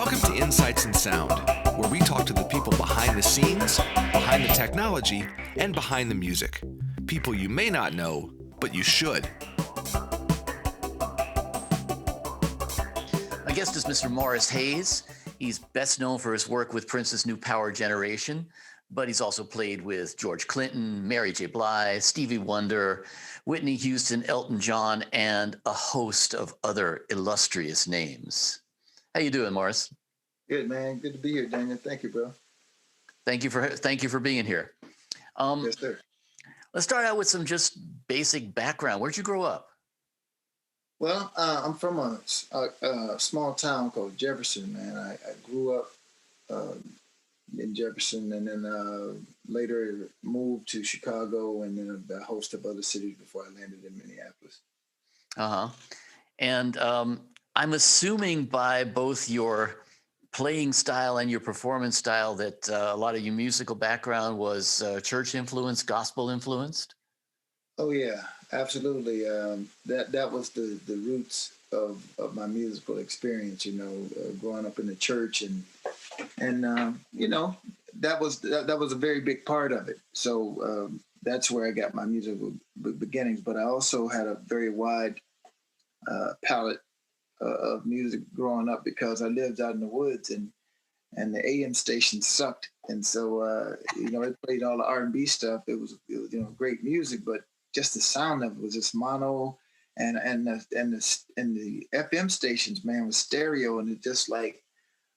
Welcome to Insights in Sound, where we talk to the people behind the scenes, behind the technology, and behind the music. People you may not know, but you should. My guest is Mr. Morris Hayes. He's best known for his work with Prince's New Power Generation, but he's also played with George Clinton, Mary J. Blige, Stevie Wonder, Whitney Houston, Elton John, and a host of other illustrious names. How you doing, Morris? Good, man. Good to be here, Daniel. Thank you, bro. Thank you for being here. Yes, sir. Let's start out with some just basic background. Where'd you grow up? Well, I'm from a small town called Jefferson, man. I grew up in Jefferson and then later moved to Chicago and then a host of other cities before I landed in Minneapolis. Uh-huh. And I'm assuming by both your playing style and your performance style that a lot of your musical background was church influenced, gospel influenced. Oh yeah, absolutely. That was the roots of my musical experience. Growing up in the church and that was a very big part of it. So that's where I got my musical beginnings. But I also had a very wide palette of music growing up because I lived out in the woods and the AM station sucked, and so it played all the R&B stuff. It was great music, but just the sound of it was just mono, and the FM stations, man, was stereo, and it just like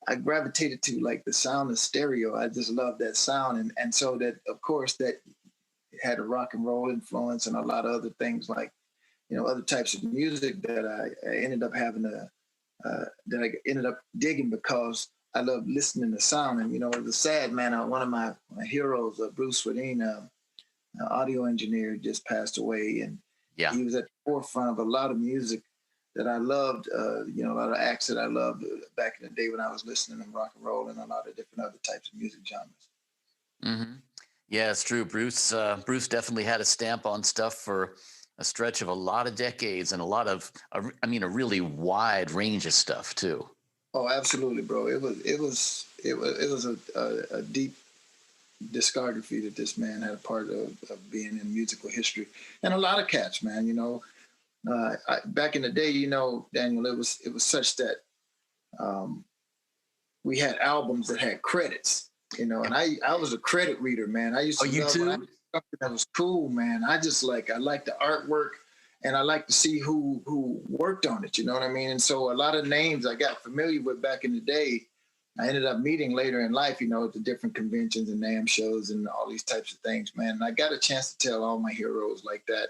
I gravitated to like the sound of stereo. I just loved that sound, and so that of course that had a rock and roll influence and a lot of other things like other types of music that I ended up having that I ended up digging because I love listening to sound. And it was sad, man. One of my heroes, Bruce Swedin, an audio engineer, just passed away, and he was at the forefront of a lot of music that I loved. A lot of acts that I loved back in the day when I was listening to rock and roll and a lot of different other types of music genres. Mm-hmm. Yeah, it's true. Bruce definitely had a stamp on stuff for a stretch of a lot of decades and a really wide range of stuff too. Oh, absolutely, bro. It was a deep discography that this man had a part of being in musical history, and a lot of cats, man. Back in the day, Daniel, it was such that we had albums that had credits, and I was a credit reader, man. I used to love when I did something that was cool, man. I like the artwork, and I like to see who worked on it. You know what I mean? And so a lot of names I got familiar with back in the day, I ended up meeting later in life, at the different conventions and NAMM shows and all these types of things, man. And I got a chance to tell all my heroes like that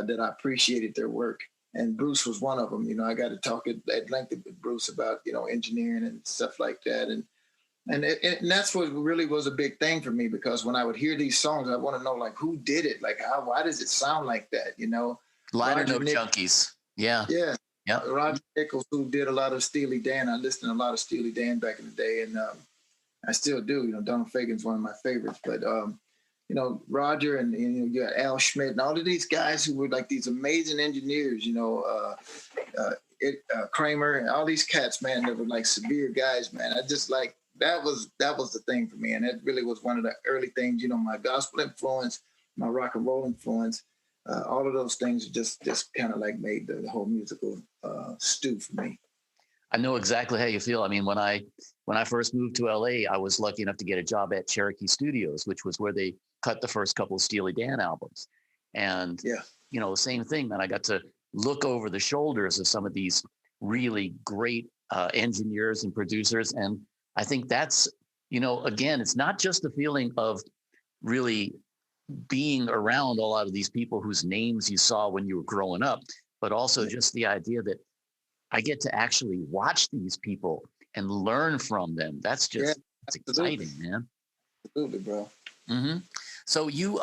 that I appreciated their work. And Bruce was one of them. I got to talk at length with Bruce about, engineering and stuff like that. And that's what really was a big thing for me, because when I would hear these songs, I want to know, like, who did it? Like, why does it sound like that? Liner Note Junkies. Yeah. Yeah. Yeah. Roger Nichols, who did a lot of Steely Dan. I listened to a lot of Steely Dan back in the day, and I still do. Donald Fagen's one of my favorites. But, Roger and you got Al Schmidt and all of these guys who were like these amazing engineers, Kramer and all these cats, man, that were like severe guys, man. I just like, that was the thing for me. And that really was one of the early things, my gospel influence, my rock and roll influence. All of those things just kind of like made the whole musical stew for me. I know exactly how you feel. I mean, when I first moved to LA, I was lucky enough to get a job at Cherokee Studios, which was where they cut the first couple of Steely Dan albums. And, the same thing, man, I got to look over the shoulders of some of these really great engineers and producers. And I think that's, again, it's not just the feeling of really being around a lot of these people whose names you saw when you were growing up, but also just the idea that I get to actually watch these people and learn from them. That's just that's exciting, man. Absolutely, bro. Mm-hmm. So you,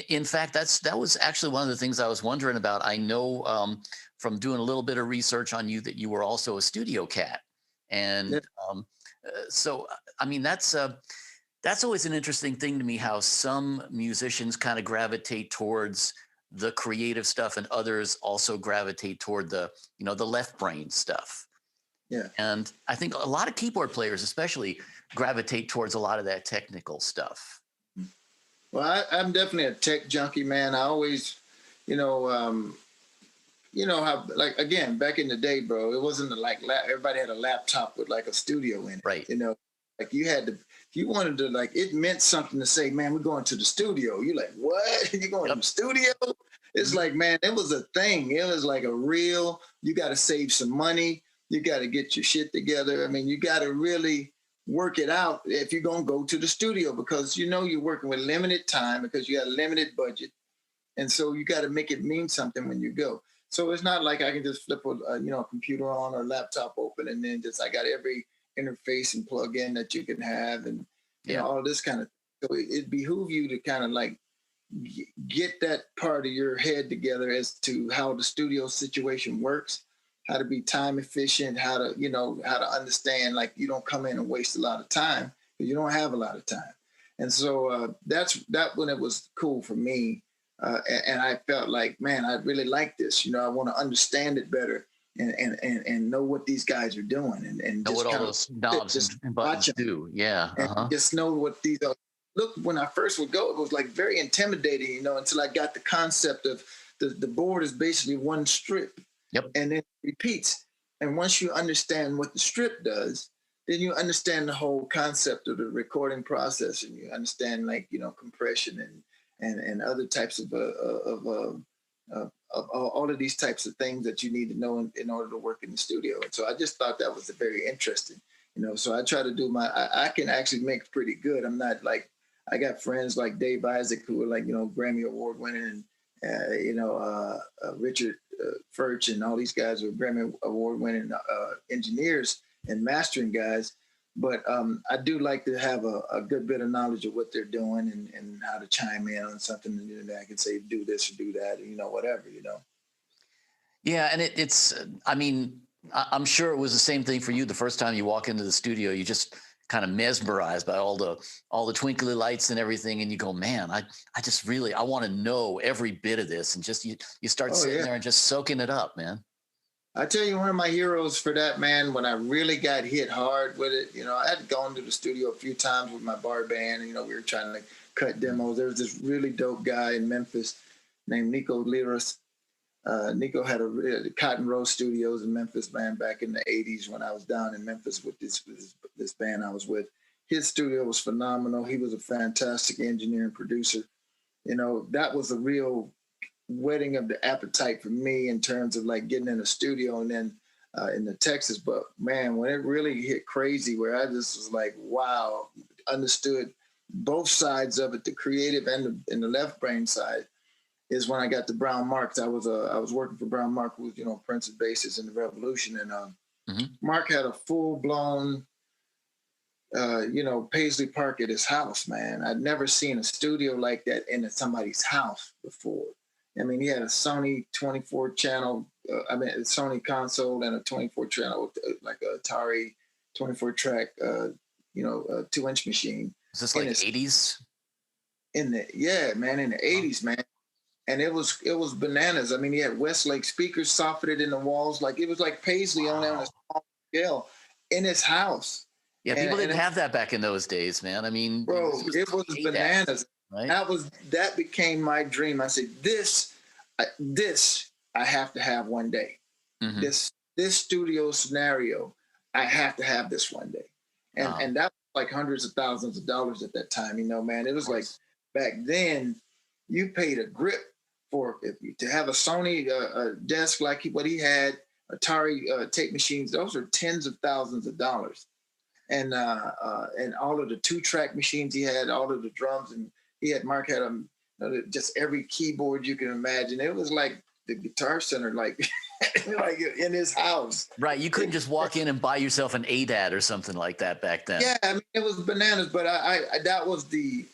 in fact, that was actually one of the things I was wondering about. I know from doing a little bit of research on you that you were also a studio cat, and so I mean that's always an interesting thing to me, how some musicians kind of gravitate towards the creative stuff and others also gravitate toward the left brain stuff. Yeah. And I think a lot of keyboard players especially gravitate towards a lot of that technical stuff. Well, I'm definitely a tech junkie, man. I always, you know, how, like, again, back in the day, bro, it wasn't like everybody had a laptop with like a studio in it. Right. You know, like you had to, if you wanted to, like, it meant something to say, man, we're going to the studio. You're like, what? You're going to the studio? It's like, man, it was a thing. It was like a real, you got to save some money. You got to get your shit together. I mean, you got to really work it out if you're going to go to the studio, because, you know, you're working with limited time because you got a limited budget. And so you got to make it mean something when you go. So it's not like I can just flip a computer on or laptop open and then just, I got every interface and plug in that you can have, and you know, all this kind of. So it behooves you to kind of like get that part of your head together as to how the studio situation works, how to be time efficient, how to understand, like, you don't come in and waste a lot of time because you don't have a lot of time. And so that's when it was cool for me. And I felt like, man, I really like this. You know, I want to understand it better and know what these guys are doing and know just what all those knobs and buttons do. Yeah. And just know what these are. Look, when I first would go, it was like very intimidating, you know, until I got the concept of the board is basically one strip. Yep. And then it repeats. And once you understand what the strip does, then you understand the whole concept of the recording process, and you understand, like, you know, compression and other types of all of these types of things that you need to know in order to work in the studio. And so I just thought that was very interesting, you know. So I try to do I can actually make pretty good. I'm not like, I got friends like Dave Isaac who are like, you know, Grammy Award winning, and Richard Furch and all these guys are Grammy Award winning engineers and mastering guys. But I do like to have a good bit of knowledge of what they're doing and how to chime in on something. And, you know, I can say, do this or do that, or, you know, whatever, you know. Yeah. And it's, I mean, I'm sure it was the same thing for you. The first time you walk into the studio, you just kind of mesmerized by all the twinkly lights and everything. And you go, man, I just really, I want to know every bit of this. And just, you start sitting there and just soaking it up, man. I tell you, one of my heroes for that, man, when I really got hit hard with it, you know, I had gone to the studio a few times with my bar band, and, you know, we were trying to cut demos. There was this really dope guy in Memphis named Nico Liras. Nico had a Cotton Row Studios in Memphis, man, back in the 80s when I was down in Memphis with this band I was with. His studio was phenomenal. He was a fantastic engineer and producer. You know, that was a real whetting of the appetite for me in terms of like getting in a studio and then in the Texas. But man, when it really hit crazy, where I just was like, wow, understood both sides of it, the creative and the left brain side, is when I got to Brown Mark. I was working for Brown Mark, who was, you know, Prince of Bases in the Revolution, and Mark had a full blown Paisley Park at his house, man. I'd never seen a studio like that in somebody's house before. I mean, he had a Sony 24 channel, Sony console and a 24 channel, like a Atari 24 track, 2-inch machine. Is this like 80s? In the 80s, man. And it was bananas. I mean, he had Westlake speakers softened in the walls. Like, it was like Paisley only on a small scale in his house. Yeah, people didn't have that back in those days, man. I mean, bro, it was bananas. Right? That became my dream. I said, this I have to have one day. Mm-hmm. This studio scenario, I have to have this one day. And that was like hundreds of thousands of dollars at that time, you know, man. It was like, back then, you paid a grip to have a Sony desk like what he had, Atari tape machines. Those are tens of thousands of dollars. And all of the 2-track machines he had, all of the drums, and Mark had just every keyboard you can imagine. It was like the Guitar Center, like like in his house. Right, you couldn't just walk in and buy yourself an ADAT or something like that back then. Yeah, I mean, it was bananas, but I that was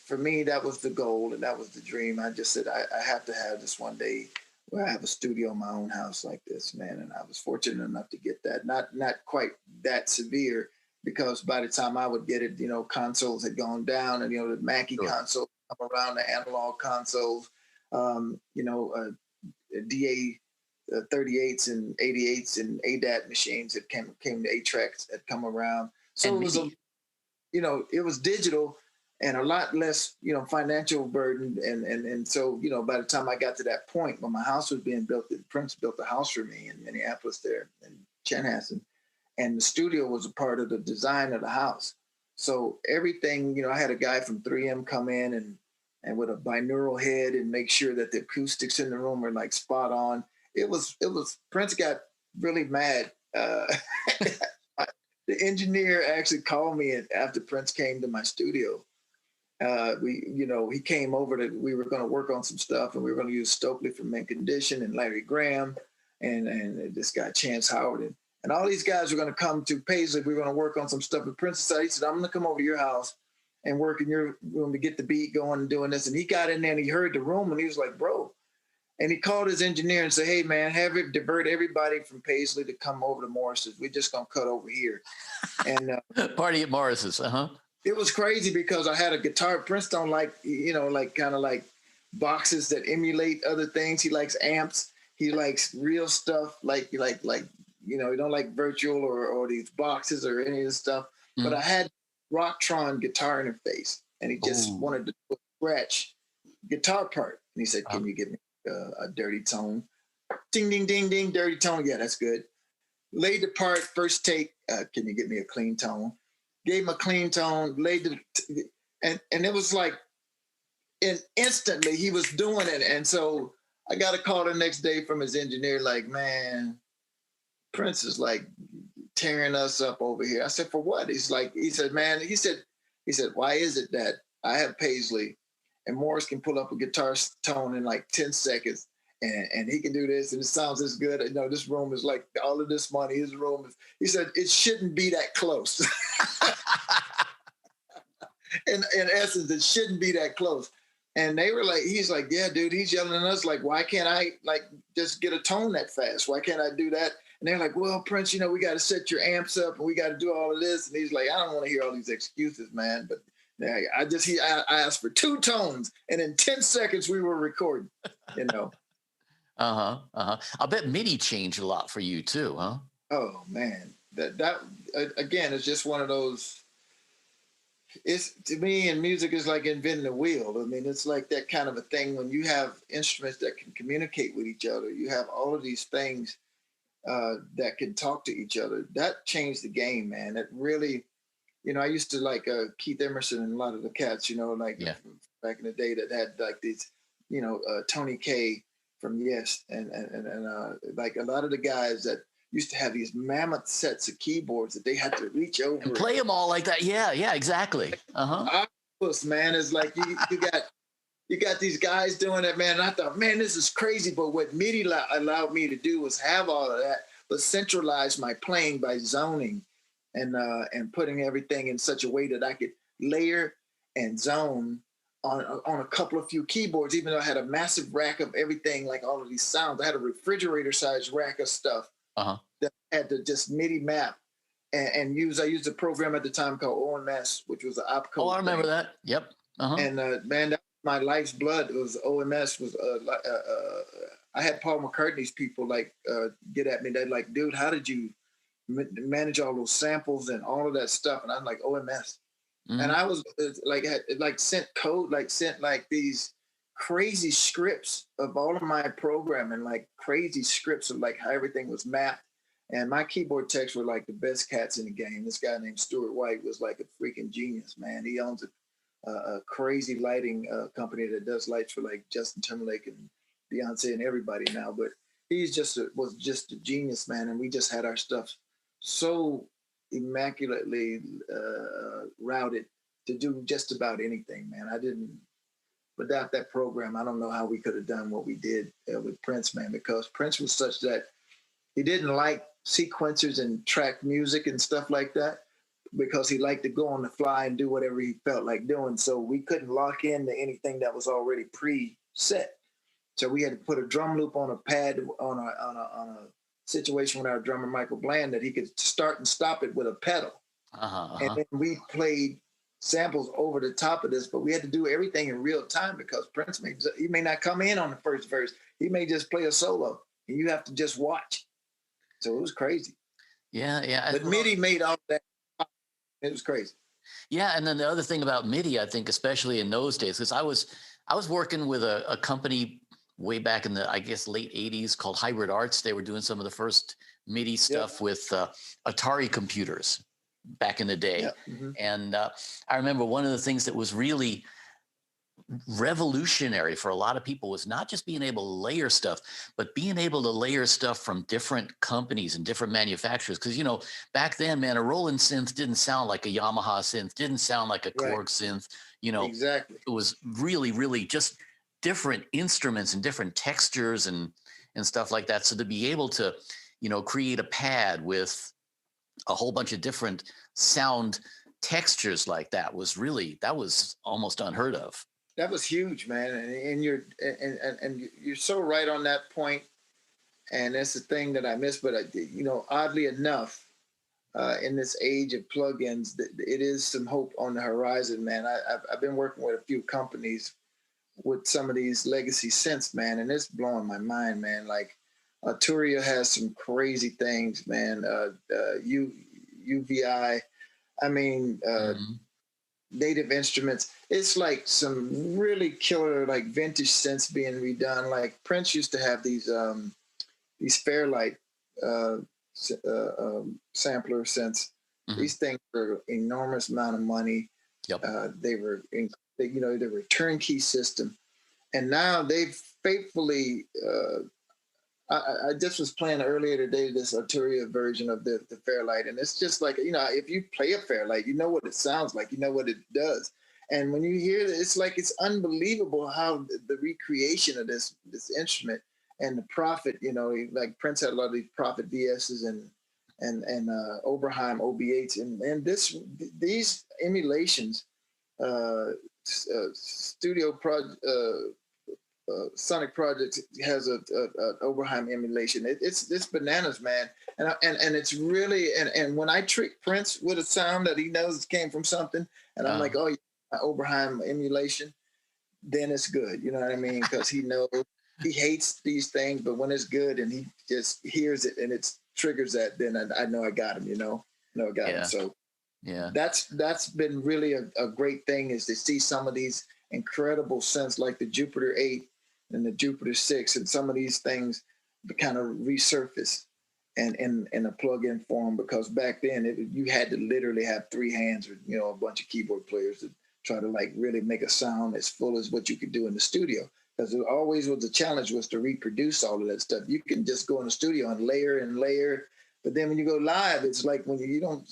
for me, that was the goal and that was the dream. I just said I have to have this one day where I have a studio in my own house like this, man. And I was fortunate enough to get that. Not quite that severe, because by the time I would get it, you know, consoles had gone down, and, you know, the Mackie console come around, the analog consoles, DA 38s and 88s and ADAT machines that came to 8-tracks that come around. So And it was it was digital and a lot less, financial burden. And so, by the time I got to that point when my house was being built, Prince built a house for me in Minneapolis there in Chanhassen. And the studio was a part of the design of the house. So everything, I had a guy from 3M come in and with a binaural head and make sure that the acoustics in the room were like spot on. It was Prince got really mad. The engineer actually called me after Prince came to my studio. He came over we were going to work on some stuff, and we were going to use Stokely from Mint Condition and Larry Graham and this guy Chance Howard and all these guys were going to come to Paisley. We were going to work on some stuff. And Prince decided, he said, I'm going to come over to your house and work in your room to get the beat going and doing this. And he got in there and he heard the room and he was like, bro. And he called his engineer and said, hey, man, divert everybody from Paisley to come over to Morris's. We're just going to cut over here. And party at Morris's. It was crazy because I had a guitar. Prince don't like, kind of like boxes that emulate other things. He likes amps. He likes real stuff. He don't like virtual or these boxes or any of this stuff. But I had Rocktron guitar interface, and he just wanted to do a scratch guitar part. And he said, can you give me a dirty tone? Ding, ding, ding, ding, dirty tone. Yeah, that's good. Laid the part, first take. Can you get me a clean tone? Gave him a clean tone, and it was like, and instantly he was doing it. And so I got a call the next day from his engineer, like, man, Prince is like tearing us up over here. I said, for what? He said, why is it that I have Paisley and Morris can pull up a guitar tone in like 10 seconds and he can do this and it sounds as good. This room is like all of this money. His room is, he said, it shouldn't be that close. In essence, it shouldn't be that close. And they were like, he's like, yeah, dude, he's yelling at us like, why can't I just get a tone that fast? Why can't I do that? And they're like, well, Prince, we got to set your amps up and we got to do all of this. And he's like, I don't want to hear all these excuses, man. But I asked for 2 tones and in 10 seconds we were recording, I bet MIDI changed a lot for you too, huh? Oh man, that again is just one of those. It's, to me, and music is like inventing a wheel. I mean, it's like that kind of a thing when you have instruments that can communicate with each other. You have all of these things that can talk to each other. That changed the game, man. It really, I used to like Keith Emerson and a lot of the cats, back in the day that had like these, Tony Kaye from Yes, and like a lot of the guys that used to have these mammoth sets of keyboards that they had to reach over and play them all like that. Yeah, exactly. Octopus, man, is like you got these guys doing that, man. And I thought, man, this is crazy. But what MIDI allowed me to do was have all of that, but centralize my playing by zoning and putting everything in such a way that I could layer and zone on a couple of few keyboards, even though I had a massive rack of everything, like all of these sounds. I had a refrigerator-sized rack of stuff that I had to just MIDI map and use. I used a program at the time called OMS, which was an opcode. Oh, I remember that. Yep. And man, that was my life's blood. It was OMS. I had Paul McCartney's people get at me. They're like, dude, how did you manage all those samples and all of that stuff? And I'm like, OMS. And I was sent code, sent these crazy scripts of all of my programming, crazy scripts of how everything was mapped. And my keyboard techs were like the best cats in the game. This guy named Stuart White was like a freaking genius, man. He owns a crazy lighting company that does lights for Justin Timberlake and Beyonce and everybody now. But he's was just a genius, man. And we just had our stuff so immaculately routed to do just about anything, man. Without that program, I don't know how we could have done what we did with Prince, man, because Prince was such that he didn't like sequencers and track music and stuff like that because he liked to go on the fly and do whatever he felt like doing. So we couldn't lock into anything that was already pre-set. So we had to put a drum loop on a pad on a situation with our drummer Michael Bland that he could start and stop it with a pedal. And then we played samples over the top of this, but we had to do everything in real time because Prince may not come in on the first verse. He may just play a solo and you have to just watch. So it was crazy. Yeah. But MIDI made all that. It was crazy. Yeah, and then the other thing about MIDI, I think, especially in those days, because I was working with a company way back in the, I guess, late '80s called Hybrid Arts. They were doing some of the first MIDI stuff with Atari computers back in the day. And I remember one of the things that was really revolutionary for a lot of people was not just being able to layer stuff, but being able to layer stuff from different companies and different manufacturers. Because, you know, back then, man, a Roland synth didn't sound like a Yamaha synth, didn't sound like a Korg synth. You know, exactly. It was really, really just different instruments and different textures and stuff like that. So to be able to, you know, create a pad with a whole bunch of different sound textures like that was almost unheard of. That was huge, man, and you're so right on that point. And that's the thing that I miss. But you know, oddly enough, in this age of plugins, it is some hope on the horizon, man. I've been working with a few companies with some of these legacy synths, man, and it's blowing my mind, man. Like Arturia has some crazy things, man. UVI, I mean. Native Instruments. It's like some really killer, like vintage synths being redone. Like Prince used to have these Fairlight sampler synths. These things were enormous amount of money. They were turnkey system, and now they've faithfully. I just was playing earlier today this Arturia version of the Fairlight, and it's just like, you know, if you play a Fairlight, you know what it sounds like, you know what it does, and when you hear it, it's like it's unbelievable how the recreation of this instrument and the Prophet, you know, like Prince had a lot of these Prophet VSs and Oberheim OB8s, and these emulations, studio project. Sonic Project has a Oberheim emulation. It's bananas, man, and it's really and when I trick Prince with a sound that he knows came from something, and I'm like, oh, yeah, Oberheim emulation, then it's good. You know what I mean? Because he knows he hates these things, but when it's good and he just hears it and it triggers that, then I know I got him. You know, I got him. So that's been really a great thing, is to see some of these incredible synths like the Jupiter 8 and the Jupiter 6 and some of these things kind of resurface and in a plug-in form, because back then you had to literally have three hands or, you know, a bunch of keyboard players to try to like really make a sound as full as what you could do in the studio, because it always was the challenge was to reproduce all of that stuff. You can just go in the studio and layer, but then when you go live, it's like when you don't,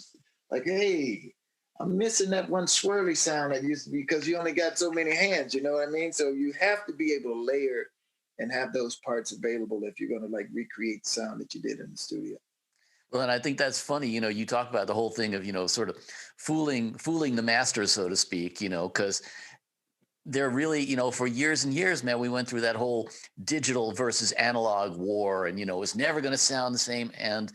like, hey, I'm missing that one swirly sound that used to be, because you only got so many hands, you know what I mean? So you have to be able to layer and have those parts available if you're going to like recreate the sound that you did in the studio. Well, and I think that's funny, you know, you talk about the whole thing of, you know, sort of fooling the masters, so to speak, you know, because they're really, you know, for years and years, man, we went through that whole digital versus analog war, and, you know, it's never going to sound the same. And,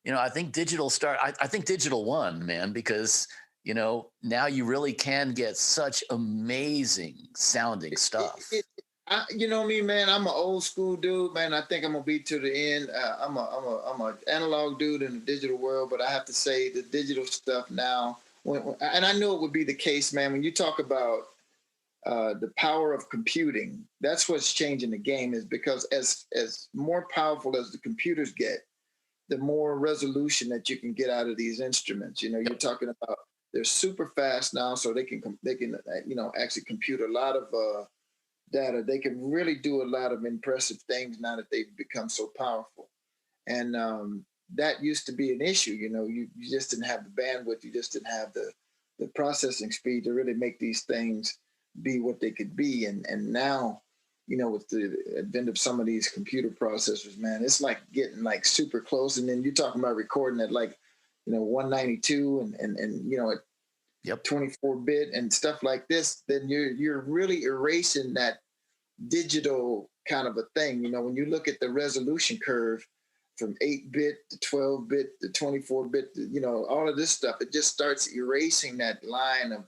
you know, I think digital won, man, because, you know, now you really can get such amazing sounding stuff. You know me, man. I'm an old school dude, man. I think I'm gonna be to the end. I'm a analog dude in the digital world, but I have to say the digital stuff now. And I knew it would be the case, man. When you talk about the power of computing, that's what's changing the game. Is because as more powerful as the computers get, the more resolution that you can get out of these instruments. You know, you're talking about they're super fast now, so they can you know, actually compute a lot of data. They can really do a lot of impressive things now that they've become so powerful. And that used to be an issue. You know, you just didn't have the bandwidth, you just didn't have the processing speed to really make these things be what they could be. And now, you know, with the advent of some of these computer processors, man, it's like getting like super close. And then you're talking about recording at like, you know, 192 and you know, at 24-bit and stuff like this, then you're really erasing that digital kind of a thing. You know, when you look at the resolution curve from 8-bit to 12-bit to 24-bit, you know, all of this stuff, it just starts erasing that line of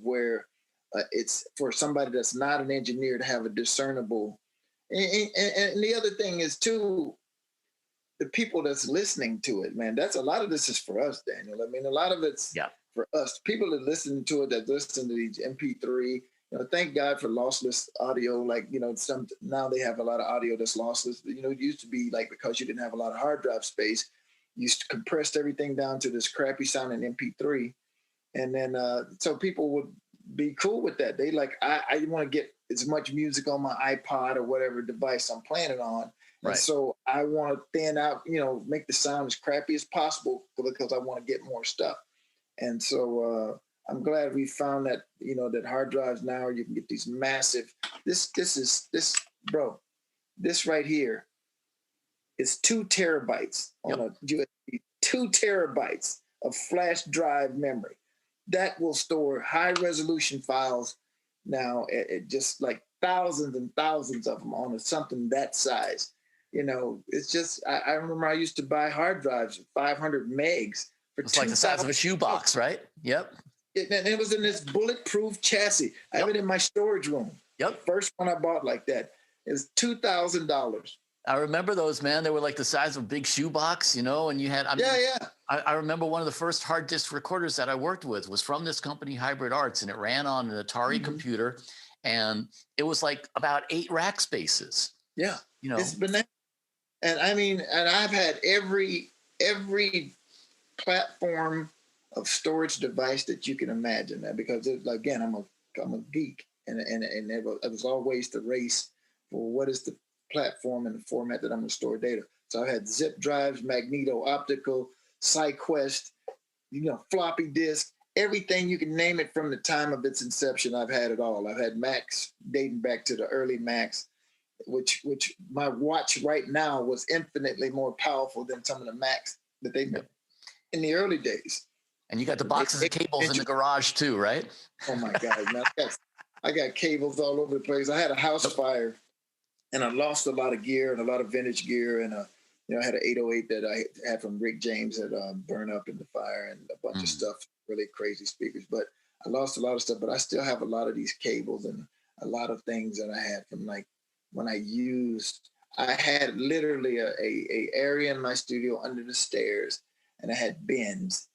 where it's for somebody that's not an engineer to have a discernible. And the other thing is too, the people that's listening to it, man, that's a lot of this is for us, Daniel. I mean, a lot of it's for us. People that listen to it, that listen to these MP3. Thank God for lossless audio. Like, some now they have a lot of audio that's lossless. But, it used to be like, because you didn't have a lot of hard drive space, you compressed everything down to this crappy sounding MP3. And then, so people would be cool with that. They like, I want to get as much music on my iPod or whatever device I'm playing it on. Right. And so I want to thin out, make the sound as crappy as possible because I want to get more stuff. And so, I'm glad we found that, that hard drives now, you can get these massive, this right here is 2 terabytes on a USB, 2 terabytes of flash drive memory. That will store high resolution files now at just like thousands and thousands of them on something that size. It's just, I remember I used to buy hard drives, 500 megs. It's like the size of a shoebox, right? Yep. And it was in this bulletproof chassis. I have it in my storage room. Yep. First one I bought like that. It was $2,000. I remember those, man. They were like the size of a big shoebox, and you had. I remember one of the first hard disk recorders that I worked with was from this company, Hybrid Arts, and it ran on an Atari computer, and it was like about 8 rack spaces. Yeah, it's bananas. And I mean, and I've had every platform of storage device that you can imagine, because again, I'm a geek, and it was always the race for what is the platform and the format that I'm going to store data. So I had zip drives, magneto optical, SyQuest, floppy disk, everything you can name it from the time of its inception. I've had it all. I've had Macs dating back to the early Macs, which my watch right now was infinitely more powerful than some of the Macs that they made in the early days. And you got the boxes of cables in the garage too, right? Oh my God, man. I got cables all over the place. I had a house fire and I lost a lot of gear and a lot of vintage gear. And, I had an 808 that I had from Rick James that burned up in the fire, and a bunch of stuff, really crazy speakers. But I lost a lot of stuff, but I still have a lot of these cables and a lot of things that I had from like when I had literally a area in my studio under the stairs, and I had bins.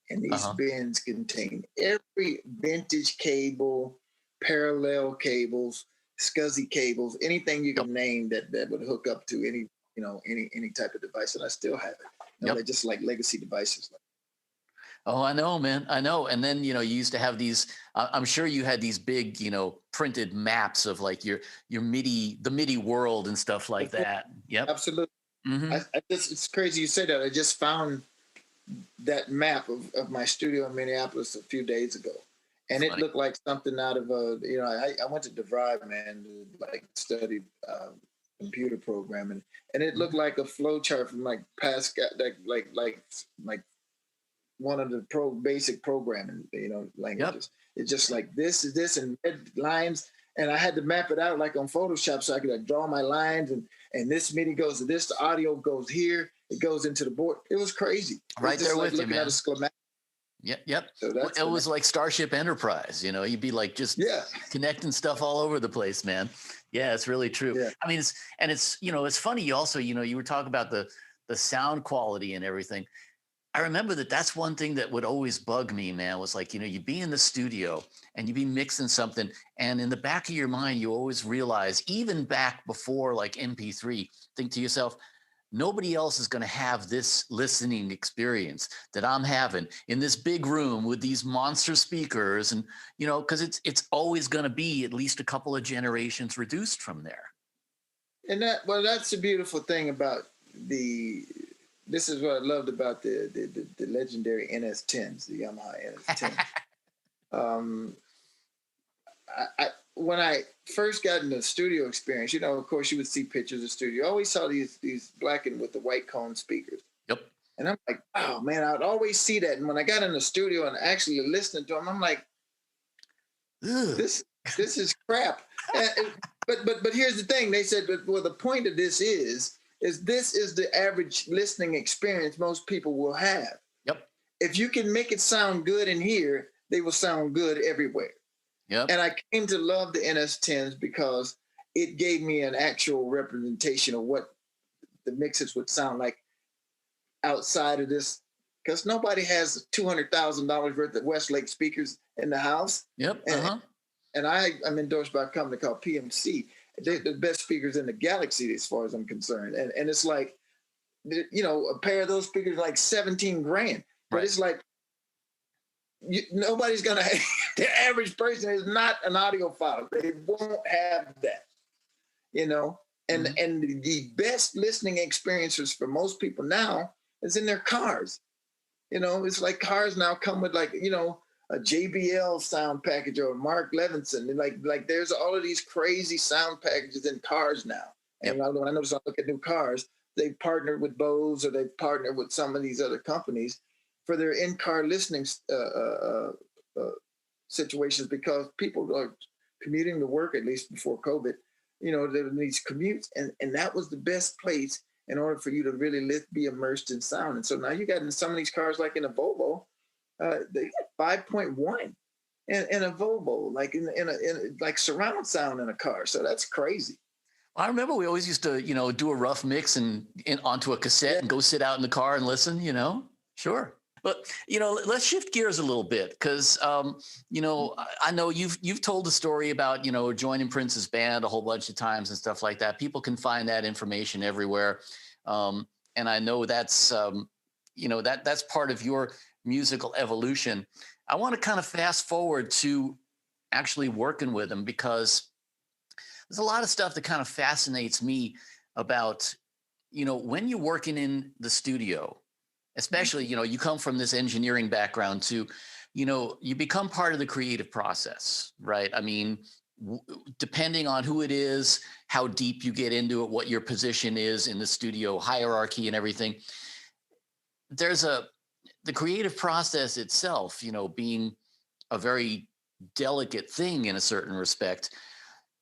And these bins contain every vintage cable, parallel cables, SCSI cables, anything you can name that would hook up to any type of device. And I still have it. They're just like legacy devices. Oh, I know, man. I know. And then, you used to have these, I'm sure you had these big, printed maps of like the MIDI world and stuff like that. Yep. Absolutely. Mm-hmm. It's crazy you say that. I just found that map of my studio in Minneapolis a few days ago. And it looked like something out of I went to DeVry, man, to like study computer programming, and it looked like a flow chart from like Pascal, like one of the basic programming, languages. Yep. It's just like this is this and red lines, and I had to map it out like on Photoshop so I could draw my lines, and this MIDI goes to this, the audio goes here, it goes into the board. It was crazy. Right there with you, man. At a schematic. Yep. So it was like Starship Enterprise, you'd be like just connecting stuff all over the place, man. Yeah, it's really true. Yeah. I mean, it's funny. You also, you were talking about the sound quality and everything. I remember that's one thing that would always bug me, man, was like, you'd be in the studio and you'd be mixing something, and in the back of your mind, you always realize, even back before like MP3, think to yourself, nobody else is going to have this listening experience that I'm having in this big room with these monster speakers. And, because it's always going to be at least a couple of generations reduced from there. And that's the beautiful thing about this is what I loved about the legendary NS10s, the Yamaha NS10. When I first got in the studio experience, of course, you would see pictures of the studio. I always saw these black and with the white cone speakers. Yep. And I'm like, oh man, I'd always see that. And when I got in the studio and actually listening to them, I'm like, this is crap. But here's the thing. They said, the point of this is this is the average listening experience most people will have. Yep. If you can make it sound good in here, they will sound good everywhere. Yep. And I came to love the NS10s because it gave me an actual representation of what the mixes would sound like outside of this, because nobody has $200,000 worth of Westlake speakers in the house. Yep. And I'm endorsed by a company called PMC. They're the best speakers in the galaxy as far as I'm concerned. And it's like, you know, a pair of those speakers like 17 grand. But it's like, nobody's going to, the average person is not an audiophile. They won't have that, you know. And the best listening experiences for most people now is in their cars. You know, it's like cars now come with like, you know, a JBL sound package or Mark Levinson. And like there's all of these crazy sound packages in cars now. And when I notice I look at new cars, they've partnered with Bose or they've partnered with some of these other companies for their in-car listening situations, because people are commuting to work, at least before COVID, you know, there were these commutes, and that was the best place in order for you to really be immersed in sound. And so now you got in some of these cars, like in a Volvo, they got 5.1 in a Volvo, like in like surround sound in a car. So that's crazy. I remember we always used to, you know, do a rough mix and onto a cassette and go sit out in the car and listen, you know. Sure. But, you know, let's shift gears a little bit, because, you know, I know you've told the story about, you know, joining Prince's band a whole bunch of times and stuff like that. People can find that information everywhere. And I know that's, you know, that's part of your musical evolution. I want to kind of fast forward to actually working with him, because there's a lot of stuff that kind of fascinates me about, you know, when you're working in the studio, especially, you know, you come from this engineering background too, you know, you become part of the creative process, right? I mean, depending on who it is, how deep you get into it, what your position is in the studio hierarchy and everything, the creative process itself, you know, being a very delicate thing in a certain respect.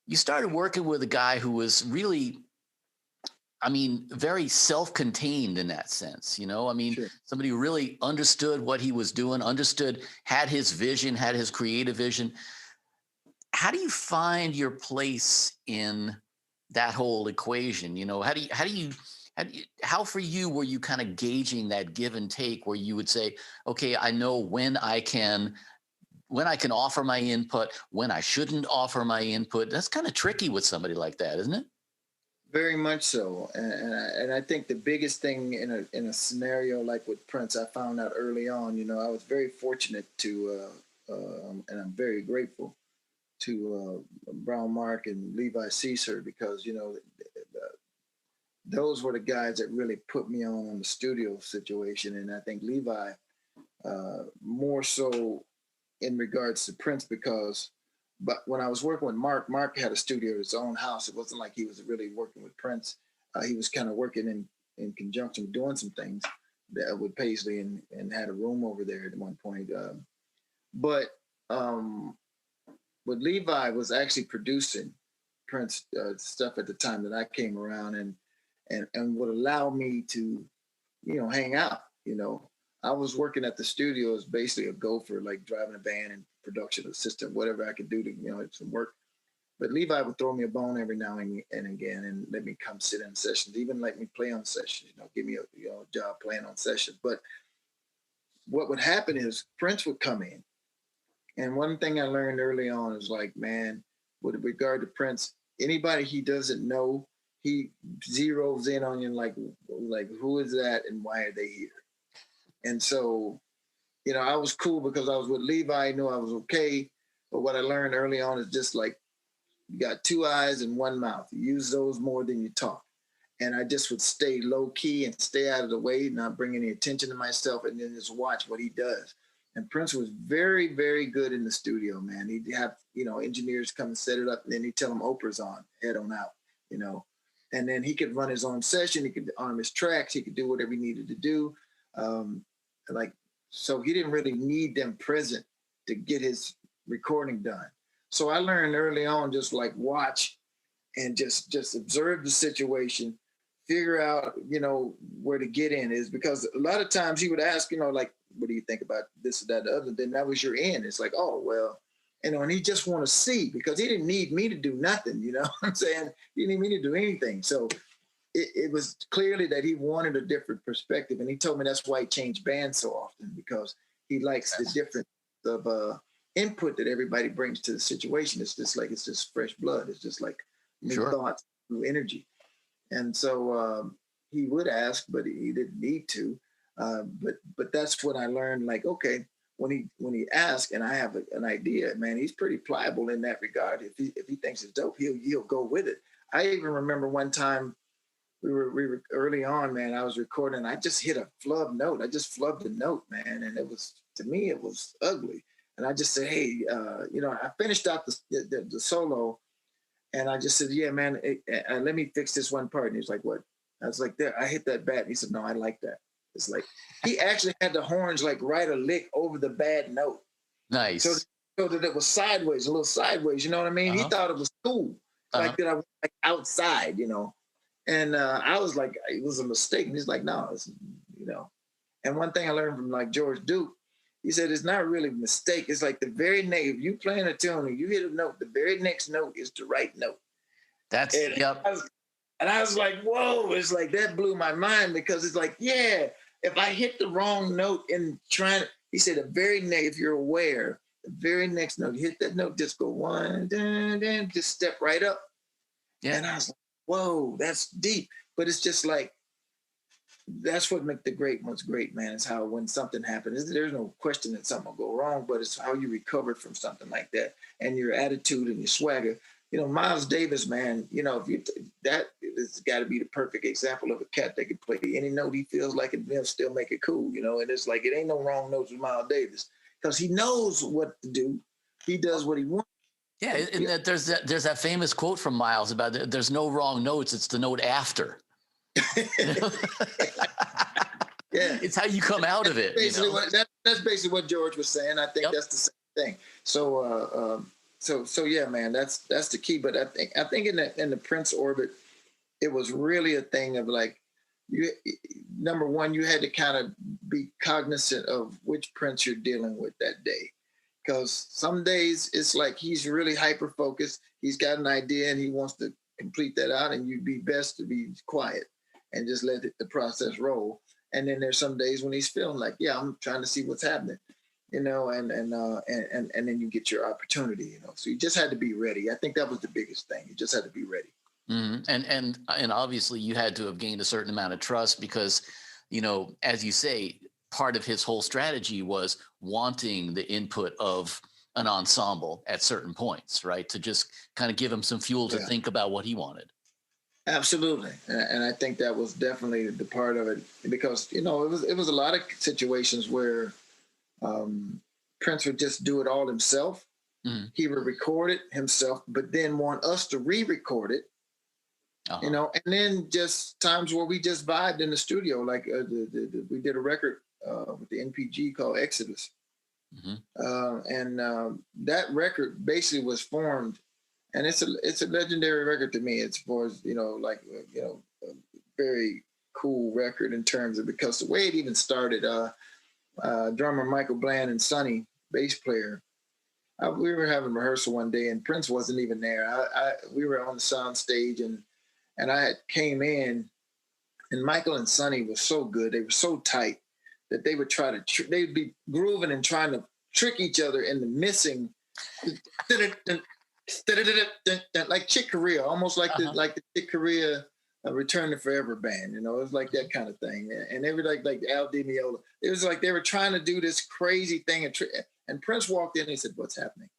You started working with a guy who was really, I mean, very self-contained in that sense, you know. I mean, somebody who really understood what he was doing, had his vision, had his creative vision. How do you find your place in that whole equation? You know, how for you were you kind of gauging that give and take, where you would say, okay, I know when I can offer my input, when I shouldn't offer my input? That's kind of tricky with somebody like that, isn't it? Very much so. And I think the biggest thing in a scenario like with Prince, I found out early on, you know, I was very fortunate to, and I'm very grateful to Brown Mark and Levi Caesar, because, you know, those were the guys that really put me on the studio situation. And I think Levi more so in regards to Prince, because but when I was working with Mark had a studio at his own house. It wasn't like he was really working with Prince. He was kind of working in conjunction, doing some things with Paisley, and had a room over there at one point. But Levi was actually producing Prince stuff at the time that I came around, and would allow me to, you know, hang out. You know, I was working at the studio as basically a gopher, like driving a van and production assistant, whatever I could do to, you know, some work. But Levi would throw me a bone every now and again and let me come sit in sessions, even let me play on sessions, you know, give me a job playing on sessions. But what would happen is Prince would come in. And one thing I learned early on is, like, man, with regard to Prince, anybody he doesn't know, he zeroes in on you, like who is that and why are they here? And so, you know, I was cool because I was with Levi. I knew I was okay. But what I learned early on is just like, you got two eyes and one mouth. You use those more than you talk. And I just would stay low key and stay out of the way, not bring any attention to myself, and then just watch what he does. And Prince was very, very good in the studio, man. He'd have, you know, engineers come and set it up, and then he'd tell them Oprah's on, head on out, you know. And then he could run his own session. He could arm his tracks. He could do whatever he needed to do. So he didn't really need them present to get his recording done. So I learned early on, just like watch and just observe the situation, figure out, you know, where to get in is, because a lot of times he would ask, you know, like, what do you think about this or that, the other? Then that was your end. It's like, oh, well, you know, and he just want to see, because he didn't need me to do nothing, you know what I'm saying? He didn't need me to do anything. So it was clearly that he wanted a different perspective, and he told me that's why he changed bands so often, because he likes the difference of input that everybody brings to the situation. It's just fresh blood. It's just like new thoughts, new energy. And so he would ask, but he didn't need to. But that's when I learned, like, okay, when he asks and I have an idea, man, he's pretty pliable in that regard. If he thinks it's dope, he'll go with it. I even remember one time we were early on, man. I was recording. And I just hit a flub note. I just flubbed the note, man, and to me it was ugly. And I just said, hey, I finished out the solo, and I just said, yeah, man, let me fix this one part. And he's like, what? I was like, there, I hit that bad. And he said, no, I like that. It's like he actually had the horns like write a lick over the bad note. Nice. So that it was sideways, a little sideways. You know what I mean? He thought it was cool, like that I was like outside, And I was like, it was a mistake. And he's like, no, it's. And one thing I learned from like George Duke, he said it's not really a mistake. It's like the very next, if you playing a tune and you hit a note, the very next note is the right note. And I was like, whoa, it's like that blew my mind, because it's like, yeah, if I hit the wrong note he said if you're aware, the very next note, you hit that note, just go one, then just step right up. Yeah. And I was like, whoa, that's deep. But it's just like, that's what makes the great ones great, man. It's how when something happens, there's no question that something will go wrong, but it's how you recover from something like that, and your attitude and your swagger. Miles Davis, man, that has got to be the perfect example of a cat that can play any note he feels like it, will still make it cool, and it's like, it ain't no wrong notes with Miles Davis, because he knows what to do. He does what he wants. Yeah, and there's that famous quote from Miles about there's no wrong notes, it's the note after. Yeah, it's how you come out of it. That's basically what George was saying. I think that's the same thing. So yeah, man, that's the key. But I think in the Prince orbit, it was really a thing of like, number one, you had to kind of be cognizant of which Prince you're dealing with that day, because some days it's like he's really hyper focused. He's got an idea and he wants to complete that out, and you'd be best to be quiet and just let the process roll. And then there's some days when he's feeling like, yeah, I'm trying to see what's happening, and then you get your opportunity, So you just had to be ready. I think that was the biggest thing. You just had to be ready. Mm-hmm. And obviously you had to have gained a certain amount of trust, because, as you say, part of his whole strategy was wanting the input of an ensemble at certain points, right? To just kind of give him some fuel to think about what he wanted. Absolutely. And I think that was definitely the part of it, because, it was a lot of situations where Prince would just do it all himself. Mm-hmm. He would record it himself, but then want us to re-record it, and then just times where we just vibed in the studio. Like we did a record with the NPG called Exodus. Mm-hmm. That record basically was formed, and it's a legendary record to me. It's for, a very cool record in terms of, because the way it even started, drummer Michael Bland and Sonny, bass player, we were having rehearsal one day and Prince wasn't even there. We were on the sound stage and I had came in, and Michael and Sonny were so good. They were so tight that they would try to, they'd be grooving and trying to trick each other into missing like Chick Corea, almost like the Chick Corea Return to Forever band. It was like that kind of thing. And they were like Al Di Meola. It was like they were trying to do this crazy thing. And Prince walked in and he said, "What's happening?"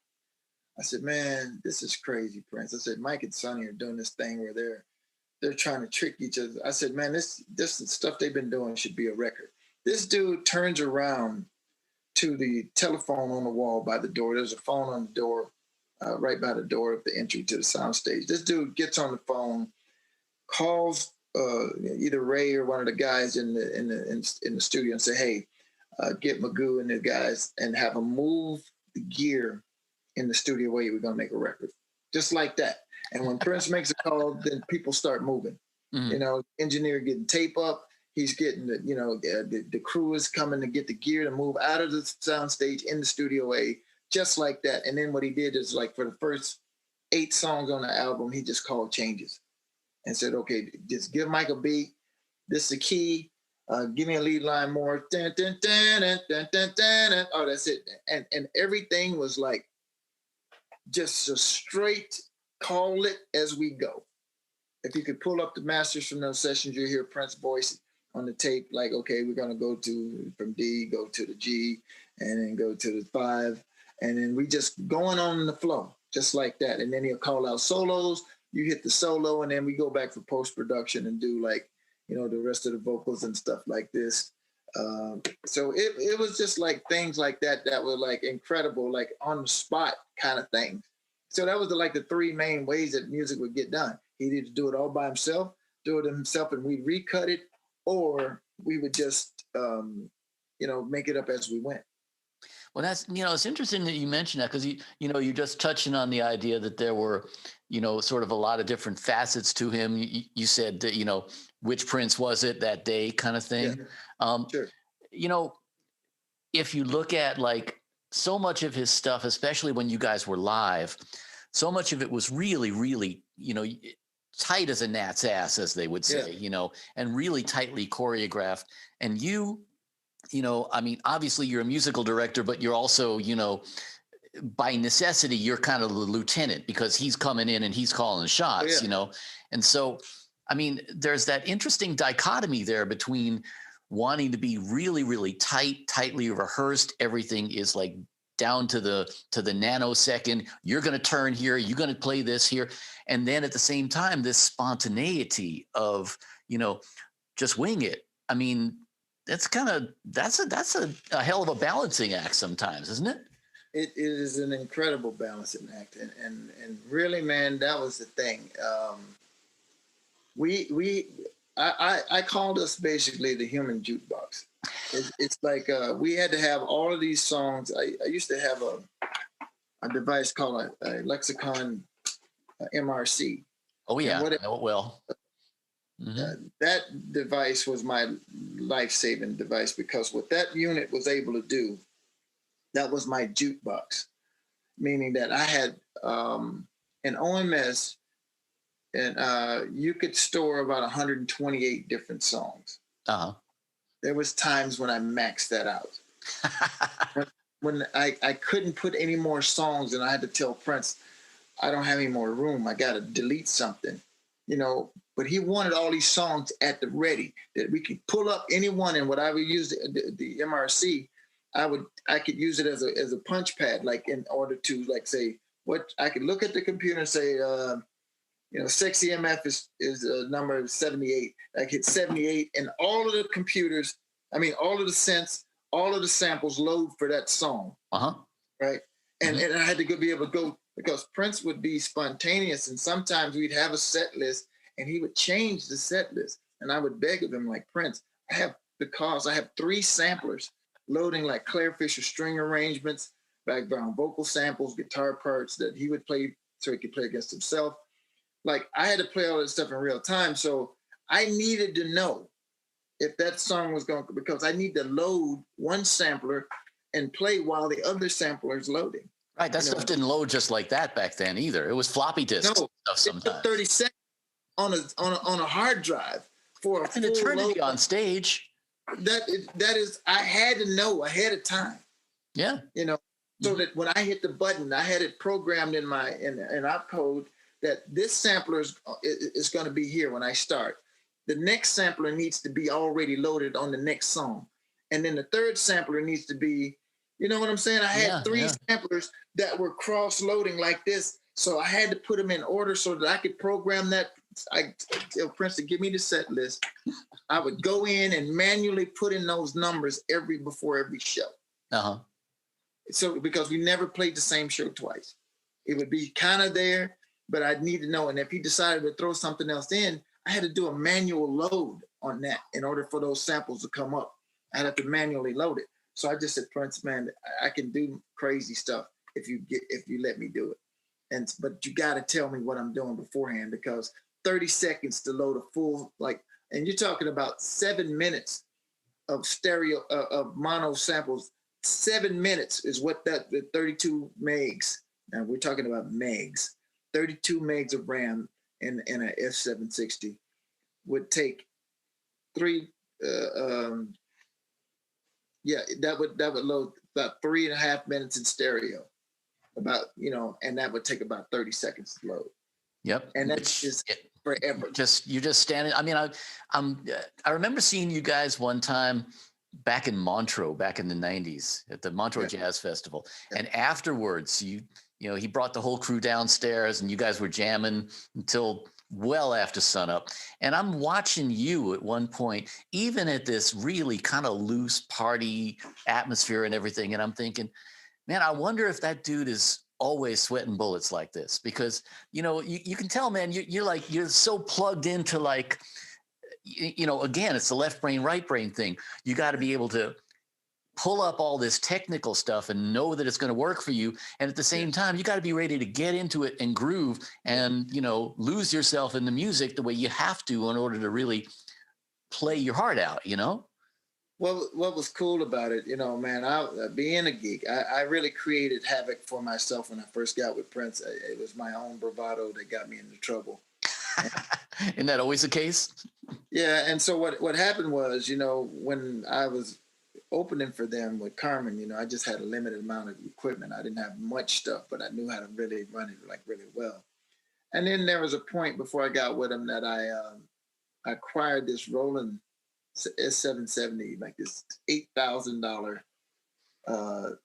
I said, "Man, this is crazy, Prince." I said, "Mike and Sonny are doing this thing where they're trying to trick each other." I said, "Man, this stuff they've been doing should be a record." This dude turns around to the telephone on the wall by the door. There's a phone on the door, right by the door of the entry to the soundstage. This dude gets on the phone, calls either Ray or one of the guys in the studio and say, "Hey, get Magoo and the guys and have them move the gear in the studio where we're gonna make a record." Just like that. And when Prince makes a call, then people start moving. Mm-hmm. Engineer getting tape up. He's getting the crew is coming to get the gear to move out of the soundstage in the studio A, just like that. And then what he did is, like, for the first 8 songs on the album, he just called changes. and said, okay, just give Mike a beat. This is the key. Give me a lead line more. Dun, dun, dun, dun, dun, dun, dun, dun. Oh, that's it. And everything was like just a straight call it as we go. If you could pull up the masters from those sessions, you hear Prince's voice on the tape, like, okay, we're going to go to from D, go to the G, and then go to the 5. And then we just going on in the flow, just like that. And then he'll call out solos. You hit the solo, and then we go back for post-production and do like, the rest of the vocals and stuff like this. So it was just like things like that were like incredible, like on the spot kind of things. So that was the 3 main ways that music would get done. He'd either do it all by himself, and we'd recut it, or we would just, make it up as we went. Well, that's, it's interesting that you mentioned that, because you're just touching on the idea that there were, sort of a lot of different facets to him. You said that, which Prince was it that day kind of thing. Yeah. Sure. If you look at like so much of his stuff, especially when you guys were live, so much of it was really, really, tight as a gnat's ass, as they would say, and really tightly choreographed. And obviously you're a musical director, but you're also, by necessity, you're kind of the lieutenant, because he's coming in and he's calling the shots, And so, there's that interesting dichotomy there between wanting to be really, really tightly rehearsed. Everything is like down to the nanosecond. You're going to turn here. You're going to play this here. And then at the same time, this spontaneity of, just wing it. That's a hell of a balancing act sometimes, isn't it? It is an incredible balancing act. And really, man, that was the thing. I called us basically the human jukebox. It's like we had to have all of these songs. I used to have a device called a lexicon MRC. Oh yeah, well. Mm-hmm. That device was my life-saving device, because what that unit was able to do, that was my jukebox, meaning that I had an OMS, and you could store about 128 different songs. Uh-huh. There was times when I maxed that out. when I couldn't put any more songs, and I had to tell Prince, I don't have any more room. I got to delete something, But he wanted all these songs at the ready that we could pull up any one. And what I would use the MRC, I could use it as a punch pad, like in order to like say what I could look at the computer and say, Sexy MF is number 78. I hit 78, and all of the computers, all of the synths, all of the samples load for that song. Right. And I had to be able to go, because Prince would be spontaneous, and sometimes we'd have a set list, and he would change the set list. And I would beg of him, like, Prince, I have 3 samplers loading like Claire Fisher string arrangements, background vocal samples, guitar parts that he would play so he could play against himself. Like, I had to play all this stuff in real time. So I needed to know if that song was going to, because I need to load one sampler and play while the other sampler is loading. Right. That stuff didn't load just like that back then either. It was floppy disk stuff sometimes. It took 30 seconds on a hard drive for a full eternity on stage. That is, I had to know ahead of time. Yeah. So that when I hit the button, I had it programmed in my in opcode that this sampler is going to be here when I start. The next sampler needs to be already loaded on the next song, and then the third sampler needs to be. You know what I'm saying? I had 3 samplers that were cross-loading like this, so I had to put them in order so that I could program that. I tell Prince to give me the set list. I would go in and manually put in those numbers before every show. Uh-huh. So because we never played the same show twice. It would be kind of there, but I'd need to know. And if he decided to throw something else in, I had to do a manual load on that in order for those samples to come up. I'd have to manually load it. So I just said, Prince, man, I can do crazy stuff if you let me do it. But you got to tell me what I'm doing beforehand, because 30 seconds to load a full, and you're talking about 7 minutes of stereo, of mono samples. 7 minutes is what the 32 megs, and we're talking about megs, 32 megs of RAM in an F760 would take three. That would load about 3.5 minutes in stereo, and that would take about 30 seconds to load. Yep. And that's just forever. You're just standing. I mean, I remember seeing you guys one time back in Montreux, back in the 90s at the Montreux Jazz Festival. Yeah. And afterwards, he brought the whole crew downstairs and you guys were jamming until well after sunup. And I'm watching you at one point, even at this really kind of loose party atmosphere and everything. And I'm thinking, man, I wonder if that dude is always sweating bullets like this, because, you can tell, man, you're so plugged into again, it's the left brain, right brain thing. You got to be able to pull up all this technical stuff and know that it's going to work for you. And at the same time, you got to be ready to get into it and groove and, lose yourself in the music the way you have to in order to really play your heart out, Well, what was cool about it, man, being a geek, I really created havoc for myself when I first got with Prince. It was my own bravado that got me into trouble. Isn't that always the case? Yeah, and so what happened was, when I was opening for them with Carmen, I just had a limited amount of equipment. I didn't have much stuff, but I knew how to really run it really well. And then there was a point before I got with them that I acquired this Roland S770, like this $8,000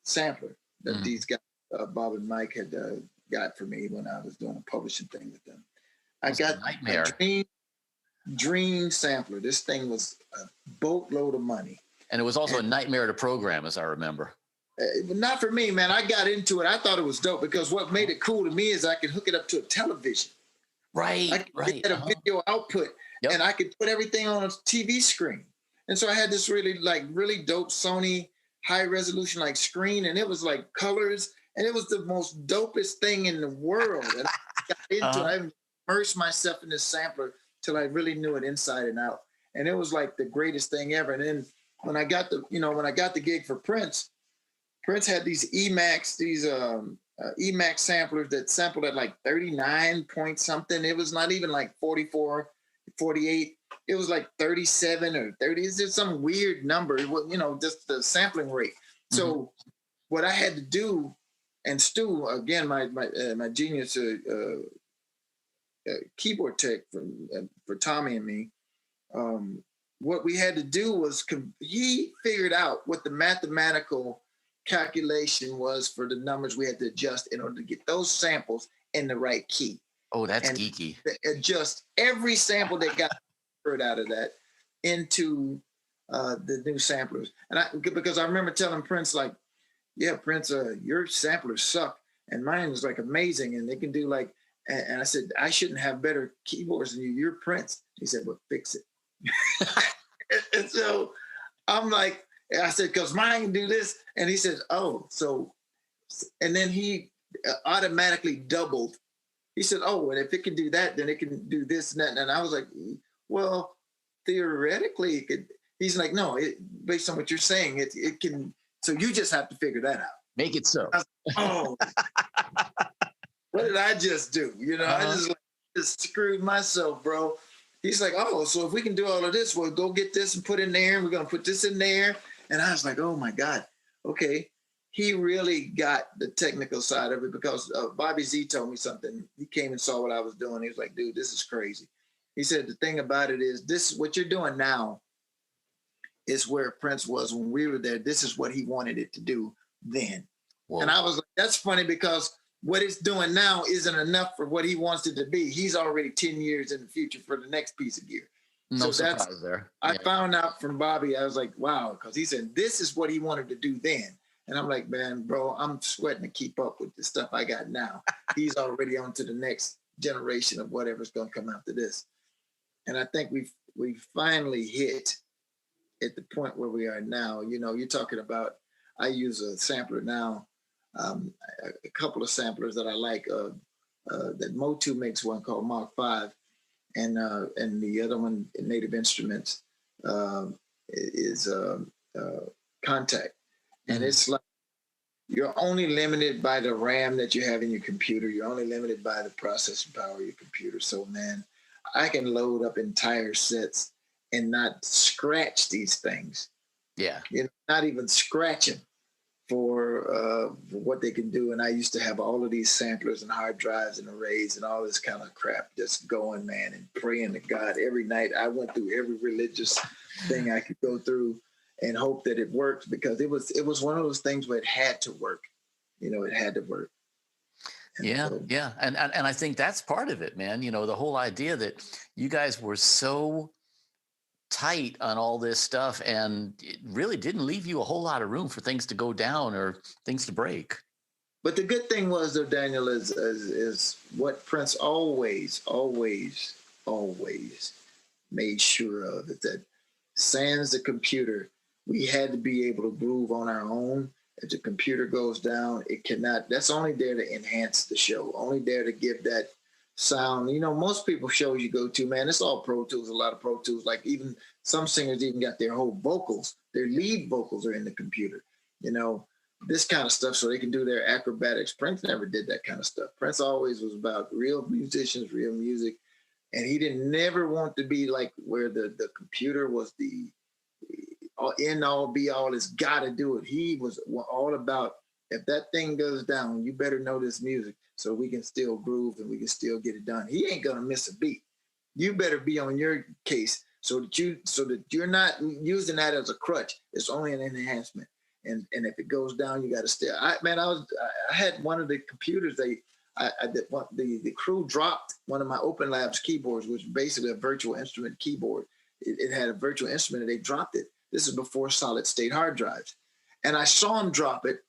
sampler that these guys, Bob and Mike, had got for me when I was doing a publishing thing with them. I got a dream sampler. This thing was a boatload of money. And it was also a nightmare to program, as I remember. Not for me, man. I got into it. I thought it was dope because what made it cool to me is I could hook it up to a television. Right, I could get a video output, and I could put everything on a TV screen. And so I had this really dope Sony high resolution screen, and it was like colors, and it was the most dopest thing in the world. And I got into it. I immersed myself in this sampler till I really knew it inside and out. And it was like the greatest thing ever. And then when I got the gig for Prince had these Emax samplers that sampled at 39 point something. It was not even 44, 48. It was 37 or 30. It's just some weird number, just the sampling rate. So what I had to do, and Stu, again, my genius keyboard tech for Tommy and me, what we had to do was he figured out what the mathematical calculation was for the numbers we had to adjust in order to get those samples in the right key. Oh, that's geeky. Adjust every sample that got heard out of that into the new samplers. And because I remember telling Prince, Prince, your samplers suck and mine is amazing and they can do and I said, I shouldn't have better keyboards than you. You're Prince. He said, well, fix it. And so I'm I said, because mine can do this. And he said, oh, so, and then he automatically doubled. He said, oh, and if it can do that, then it can do this and that. And I was like, well, theoretically it could. He's like, no, based on what you're saying, it can. So you just have to figure that out. Make it so. I was like, oh, what did I just do? I just screwed myself, bro. He's like, oh, so if we can do all of this, we'll go get this and put in there, and we're going to put this in there. And I was like, oh, my God. Okay. He really got the technical side of it because Bobby Z told me something. He came and saw what I was doing. He was like, dude, this is crazy. He said, the thing about it is this, what you're doing now is where Prince was when we were there. This is what he wanted it to do then. Whoa. And I was like, that's funny because what it's doing now isn't enough for what he wants it to be. He's already 10 years in the future for the next piece of gear. No surprise there. I found out from Bobby, I was like, wow, because he said, this is what he wanted to do then. And I'm like, man, bro, I'm sweating to keep up with the stuff I got now. He's already on to the next generation of whatever's going to come after this. And I think we finally hit at the point where we are now. You're talking about, I use a sampler now. A couple of samplers that I like that Motu makes one called Mach 5 and the other one in Native Instruments is Contact. And it's you're only limited by the RAM that you have in your computer. You're only limited by the processing power of your computer. So, man, I can load up entire sets and not scratch these things. Yeah. Not even scratch them for what they can do. And I used to have all of these samplers and hard drives and arrays and all this kind of crap just going, man, and praying to God every night. I went through every religious thing I could go through and hope that it worked, because it was one of those things where it had to work. It had to work. And yeah. And I think that's part of it, man. The whole idea that you guys were so tight on all this stuff, and it really didn't leave you a whole lot of room for things to go down or things to break. But the good thing was, though, Daniel, is what Prince always made sure of, is that sans the computer, we had to be able to groove on our own. If the computer goes down, it cannot. That's only there to enhance the show, only there to give that sound. Most people shows you go to, man, it's all Pro Tools, a lot of Pro Tools. Like even some singers even got their whole vocals, their lead vocals are in the computer, this kind of stuff, so they can do their acrobatics. Prince never did that kind of stuff. Prince always was about real musicians, real music. And he didn't never want to be like where the computer was the end all be all, it's got to do it. He was all about, if that thing goes down, you better know this music so we can still groove and we can still get it done. He ain't gonna miss a beat. You better be on your case so that you're not using that as a crutch. It's only an enhancement. And if it goes down, you got to stay. I had one of the computers. The crew dropped one of my Open Labs keyboards, which is basically a virtual instrument keyboard. It had a virtual instrument, and they dropped it. This is before solid state hard drives. And I saw him drop it.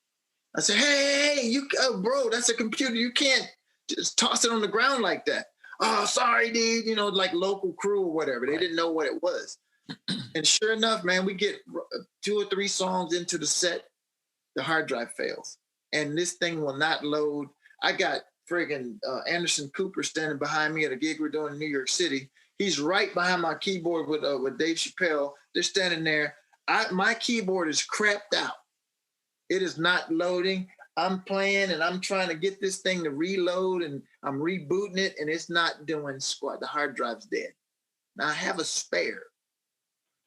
I said, hey, bro, that's a computer. You can't just toss it on the ground like that. Oh, sorry, dude. Like local crew or whatever. They didn't know what it was. And sure enough, man, we get 2 or 3 songs into the set, the hard drive fails. And this thing will not load. I got friggin' Anderson Cooper standing behind me at a gig we're doing in New York City. He's right behind my keyboard with Dave Chappelle. They're standing there. My keyboard is crapped out. It is not loading. I'm playing and I'm trying to get this thing to reload, and I'm rebooting it, and it's not doing squat. The hard drive's dead. Now I have a spare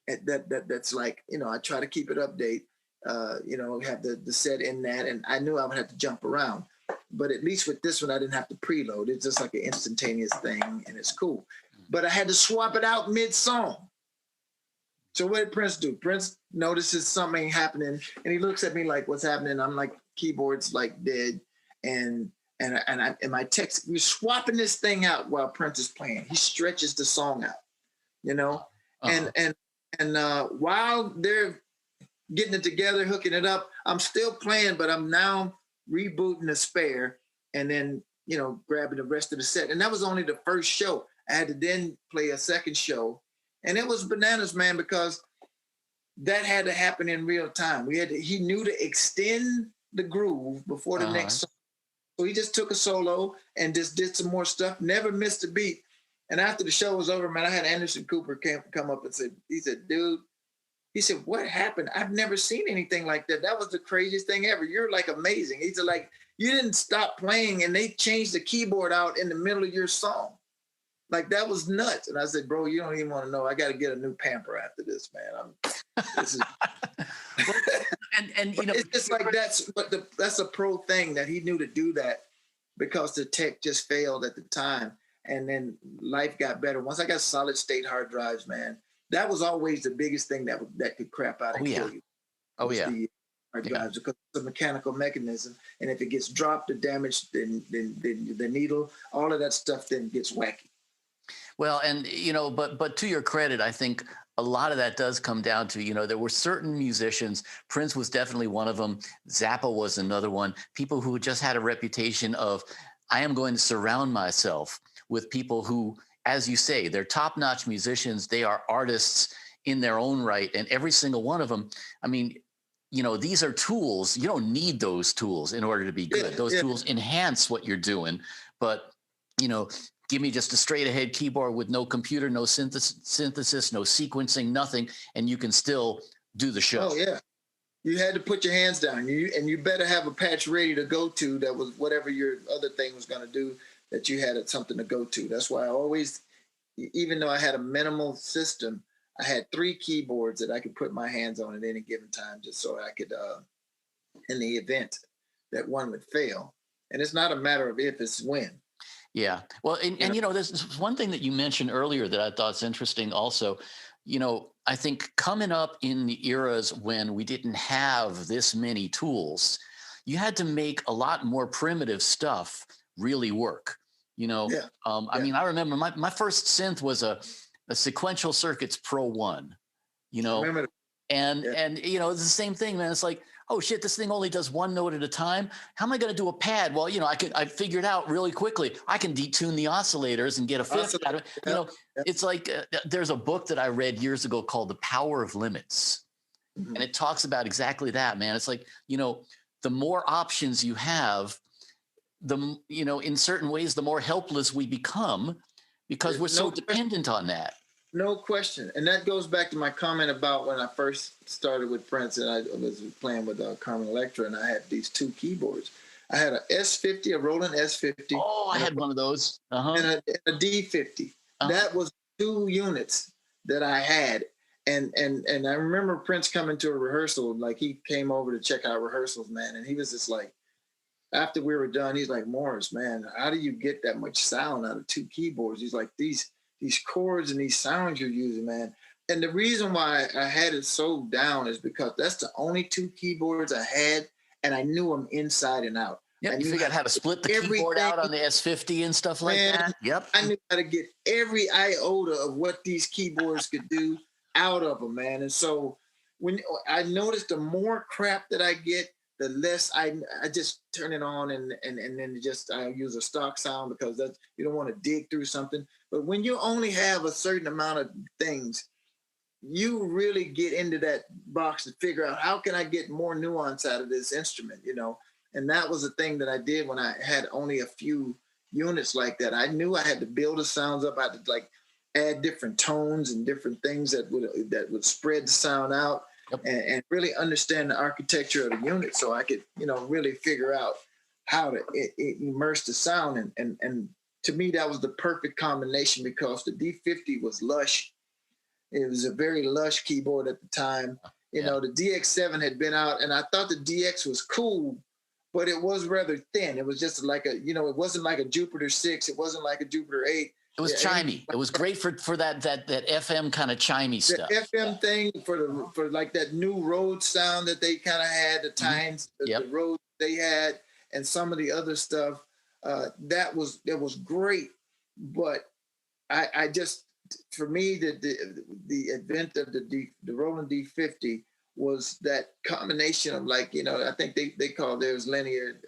that's like, I try to keep it update, have the set in that, and I knew I would have to jump around. But at least with this one, I didn't have to preload. It's just like an instantaneous thing, and it's cool. But I had to swap it out mid-song. So what did Prince do? Prince notices something happening, and he looks at me like, what's happening? I'm like, keyboard's like dead. And my text, we're swapping this thing out while Prince is playing. He stretches the song out, and while they're getting it together, hooking it up, I'm still playing, but I'm now rebooting the spare and then, grabbing the rest of the set. And that was only the first show. I had to then play a second show. And it was bananas, man, because that had to happen in real time. He knew to extend the groove before the next song. So he just took a solo and just did some more stuff, never missed a beat. And after the show was over, man, I had Anderson Cooper come up and he said, dude, what happened? I've never seen anything like that. That was the craziest thing ever. You're like amazing. He said, like, you didn't stop playing and they changed the keyboard out in the middle of your song. Like, that was nuts. And I said, bro, you don't even want to know. I got to get a new pamper after this, man. It's just like that's a pro thing that he knew to do that because the tech just failed at the time. And then life got better. Once I got solid state hard drives, man, that was always the biggest thing that could crap out and kill you. Oh, yeah. The hard drives, because it's a mechanical mechanism. And if it gets dropped or damaged, then the needle, all of that stuff then gets wacky. Well, and, but to your credit, I think a lot of that does come down to, there were certain musicians. Prince was definitely one of them. Zappa was another one. People who just had a reputation of, I am going to surround myself with people who, as you say, they're top-notch musicians. They are artists in their own right. And every single one of them, I mean, these are tools. You don't need those tools in order to be good. Those tools enhance what you're doing. But, give me just a straight ahead keyboard with no computer, no synthesis, no sequencing, nothing, and you can still do the show. Oh, yeah. You had to put your hands down. You better have a patch ready to go to that was whatever your other thing was going to do, that you had something to go to. That's why I always, even though I had a minimal system, I had 3 keyboards that I could put my hands on at any given time, just so I could, in the event that one would fail. And it's not a matter of if, it's when. Yeah. Well, and there's one thing that you mentioned earlier that I thought is interesting also. I think coming up in the eras when we didn't have this many tools, you had to make a lot more primitive stuff really work. I mean, I remember my first synth was a Sequential Circuits Pro 1, and it's the same thing, man. It's like, oh shit, this thing only does one note at a time. How am I going to do a pad? Well, I figured out really quickly, I can detune the oscillators and get a fifth out of it. It's like, there's a book that I read years ago called The Power of Limits. Mm-hmm. And it talks about exactly that, man. It's like, the more options you have, in certain ways, the more helpless we become because we're so dependent on that. No question. And that goes back to my comment about when I first started with Prince and I was playing with Carmen Electra, and I had these 2 keyboards. I had a S50, a Roland S50. Oh, I had one of those. And a D50. That was 2 units that I had. And I remember Prince coming to a rehearsal, like he came over to check out rehearsals, man. And he was just like, after we were done, he's like, Morris, man, how do you get that much sound out of 2 keyboards? He's like, these chords and these sounds you're using, man. And the reason why I had it so down is because that's the only 2 keyboards I had, and I knew them inside and out. Yeah, you figured out how to split the keyboard out on the S50 and stuff like that. Yep. I knew how to get every iota of what these keyboards could do out of them, man. And so when I noticed the more crap that I get, the less I just turn it on and then just I use a stock sound, because that's, you don't want to dig through something. But when you only have a certain amount of things, you really get into that box to figure out, how can I get more nuance out of this instrument, And that was the thing that I did when I had only a few units like that. I knew I had to build the sounds up. I had to add different tones and different things that would spread the sound out. Yep. And really understand the architecture of the unit, so I could, really figure out how to immerse the sound. And to me, that was the perfect combination, because the D50 was lush. It was a very lush keyboard at the time. The DX7 had been out, and I thought the DX was cool, but it was rather thin. It was just like it wasn't like a Jupiter 6. It wasn't like a Jupiter 8. It was chimey. It was great for that FM kind of chimey stuff. The FM thing for like that new Rhodes sound that they kind of had, the tines, the Rhodes they had, and some of the other stuff. That was great. But I just, for me, the advent of the Roland D50 was that combination of I think they call theirs linear,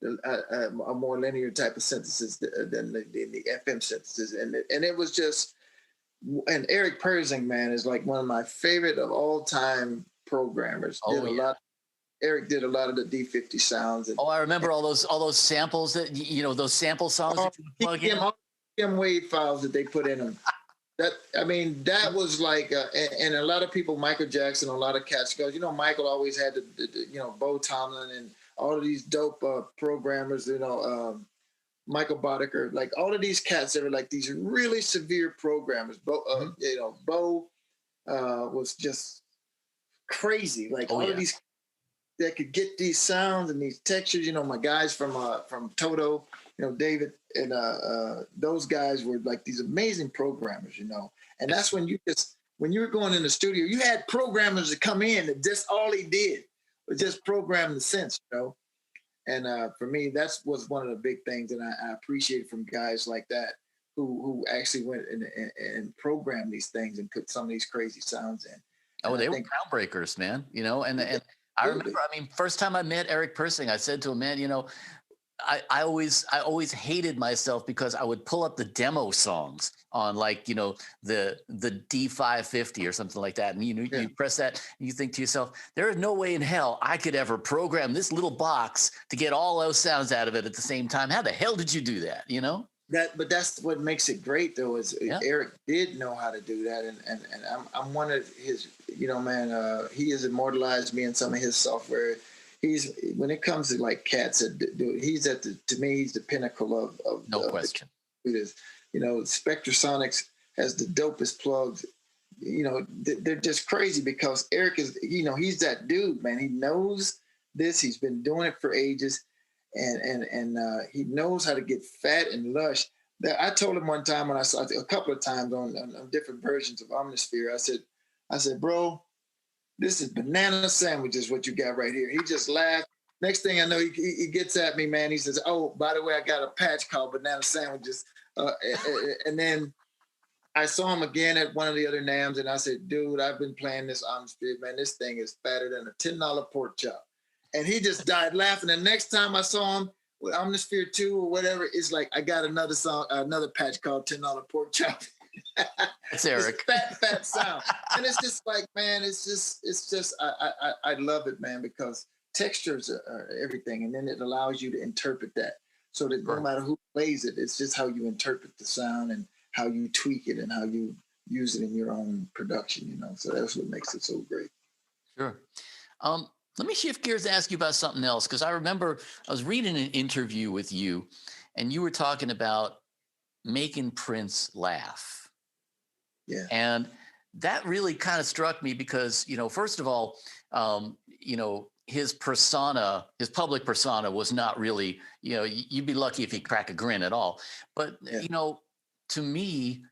a more linear type of synthesis than the FM synthesis, and it was just. And Eric Persing, man, is like one of my favorite of all time programmers. Eric did a lot of the D50 sounds. I remember all those samples that those sample songs that you plug in. All them wave files that they put in them. That was like, and a lot of people, Michael Jackson, a lot of cats goes, Michael always had the Bo Tomlin and all of these dope programmers, Michael Boddicker, like all of these cats that are like these really severe programmers. Bo was just crazy. Like of these that could get these sounds and these textures. My guys from Toto, David and those guys were like these amazing programmers. And that's when when you were going in the studio, you had programmers that come in that just all they did was just program the synths, And for me, that was one of the big things that I appreciate from guys like that who actually went and programmed these things and put some of these crazy sounds in. They were groundbreakers, man. And I remember, first time I met Eric Persing, I said to him, man, I always hated myself because I would pull up the demo songs on the D550 or something like that. And you press that and you think to yourself, there is no way in hell I could ever program this little box to get all those sounds out of it at the same time. How the hell did you do that? But that's what makes it great, though. Is Eric did know how to do that, and I'm one of his. You know, man, he has immortalized me in some of his software. He's when it comes to like cats, he's to me he's the pinnacle of no question. It is, you know, Spectrasonics has the dopest plugs. You know, they're just crazy because Eric is, you know, he's that dude, man. He knows this. He's been doing it for ages, and he knows how to get fat and lush. I told him one time when I saw a couple of times on different versions of Omnisphere. I said, bro, this is banana sandwiches. What you got right here? He just laughed. Next thing I know, he gets at me, man. He says, "Oh, by the way, I got a patch called banana sandwiches," and then. I saw him again at one of the other NAMs, and I said, dude, I've been playing this Omnisphere, man. This thing is fatter than a $10 pork chop. And he just died laughing. The next time I saw him with Omnisphere 2 or whatever, it's like, I got another song, another patch called $10 pork chop. That's Eric. Fat sound. And it's just like, man, it's just, I love it, man, because textures are everything. And then it allows you to interpret that. So that no matter who plays it, it's just how you interpret the sound and how you tweak it and how you use it in your own production, you know. So that's what makes it so great. Sure. Let me shift gears and ask you about something else, because I remember I was reading an interview with you, and you were talking about making Prince laugh. Yeah. And that really kind of struck me because, you know, first of all, you know, his persona, his public persona was not really, you know, you'd be lucky if he crack a grin at all. But, you know, to me,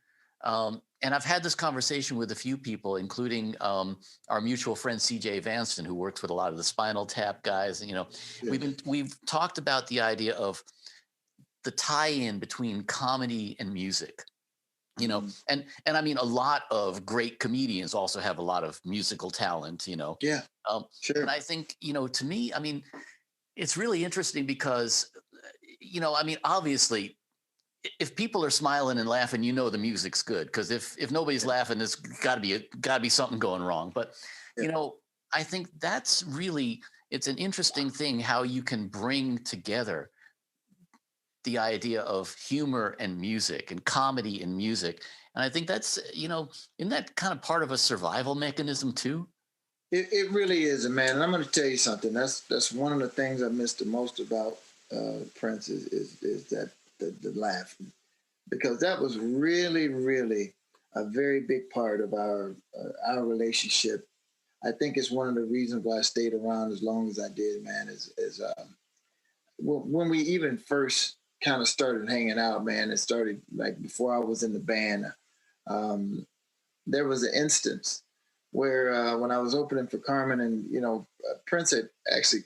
and I've had this conversation with a few people, including our mutual friend CJ Vanston, who works with a lot of the Spinal Tap guys. And, you know, we've talked about the idea of the tie-in between comedy and music. You know, and I mean, a lot of great comedians also have a lot of musical talent. You know, sure. And I think, you know, to me, I mean, it's really interesting because, you know, I mean, obviously, if people are smiling and laughing, you know the music's good, because if nobody's laughing, there's got to be something going wrong. But you know, I think that's really, it's an interesting thing how you can bring together the idea of humor and music and comedy and music, and I think that's, you know, isn't that kind of part of a survival mechanism too? It really is, man. And I'm going to tell you something. That's one of the things I miss the most about Prince is that. The laugh, because that was really a very big part of our relationship. I think it's one of the reasons why I stayed around as long as I did, man. Is when we even first kind of started hanging out, man. It started like before I was in the band. There was an instance where when I was opening for Carmen, and you know, Prince had actually.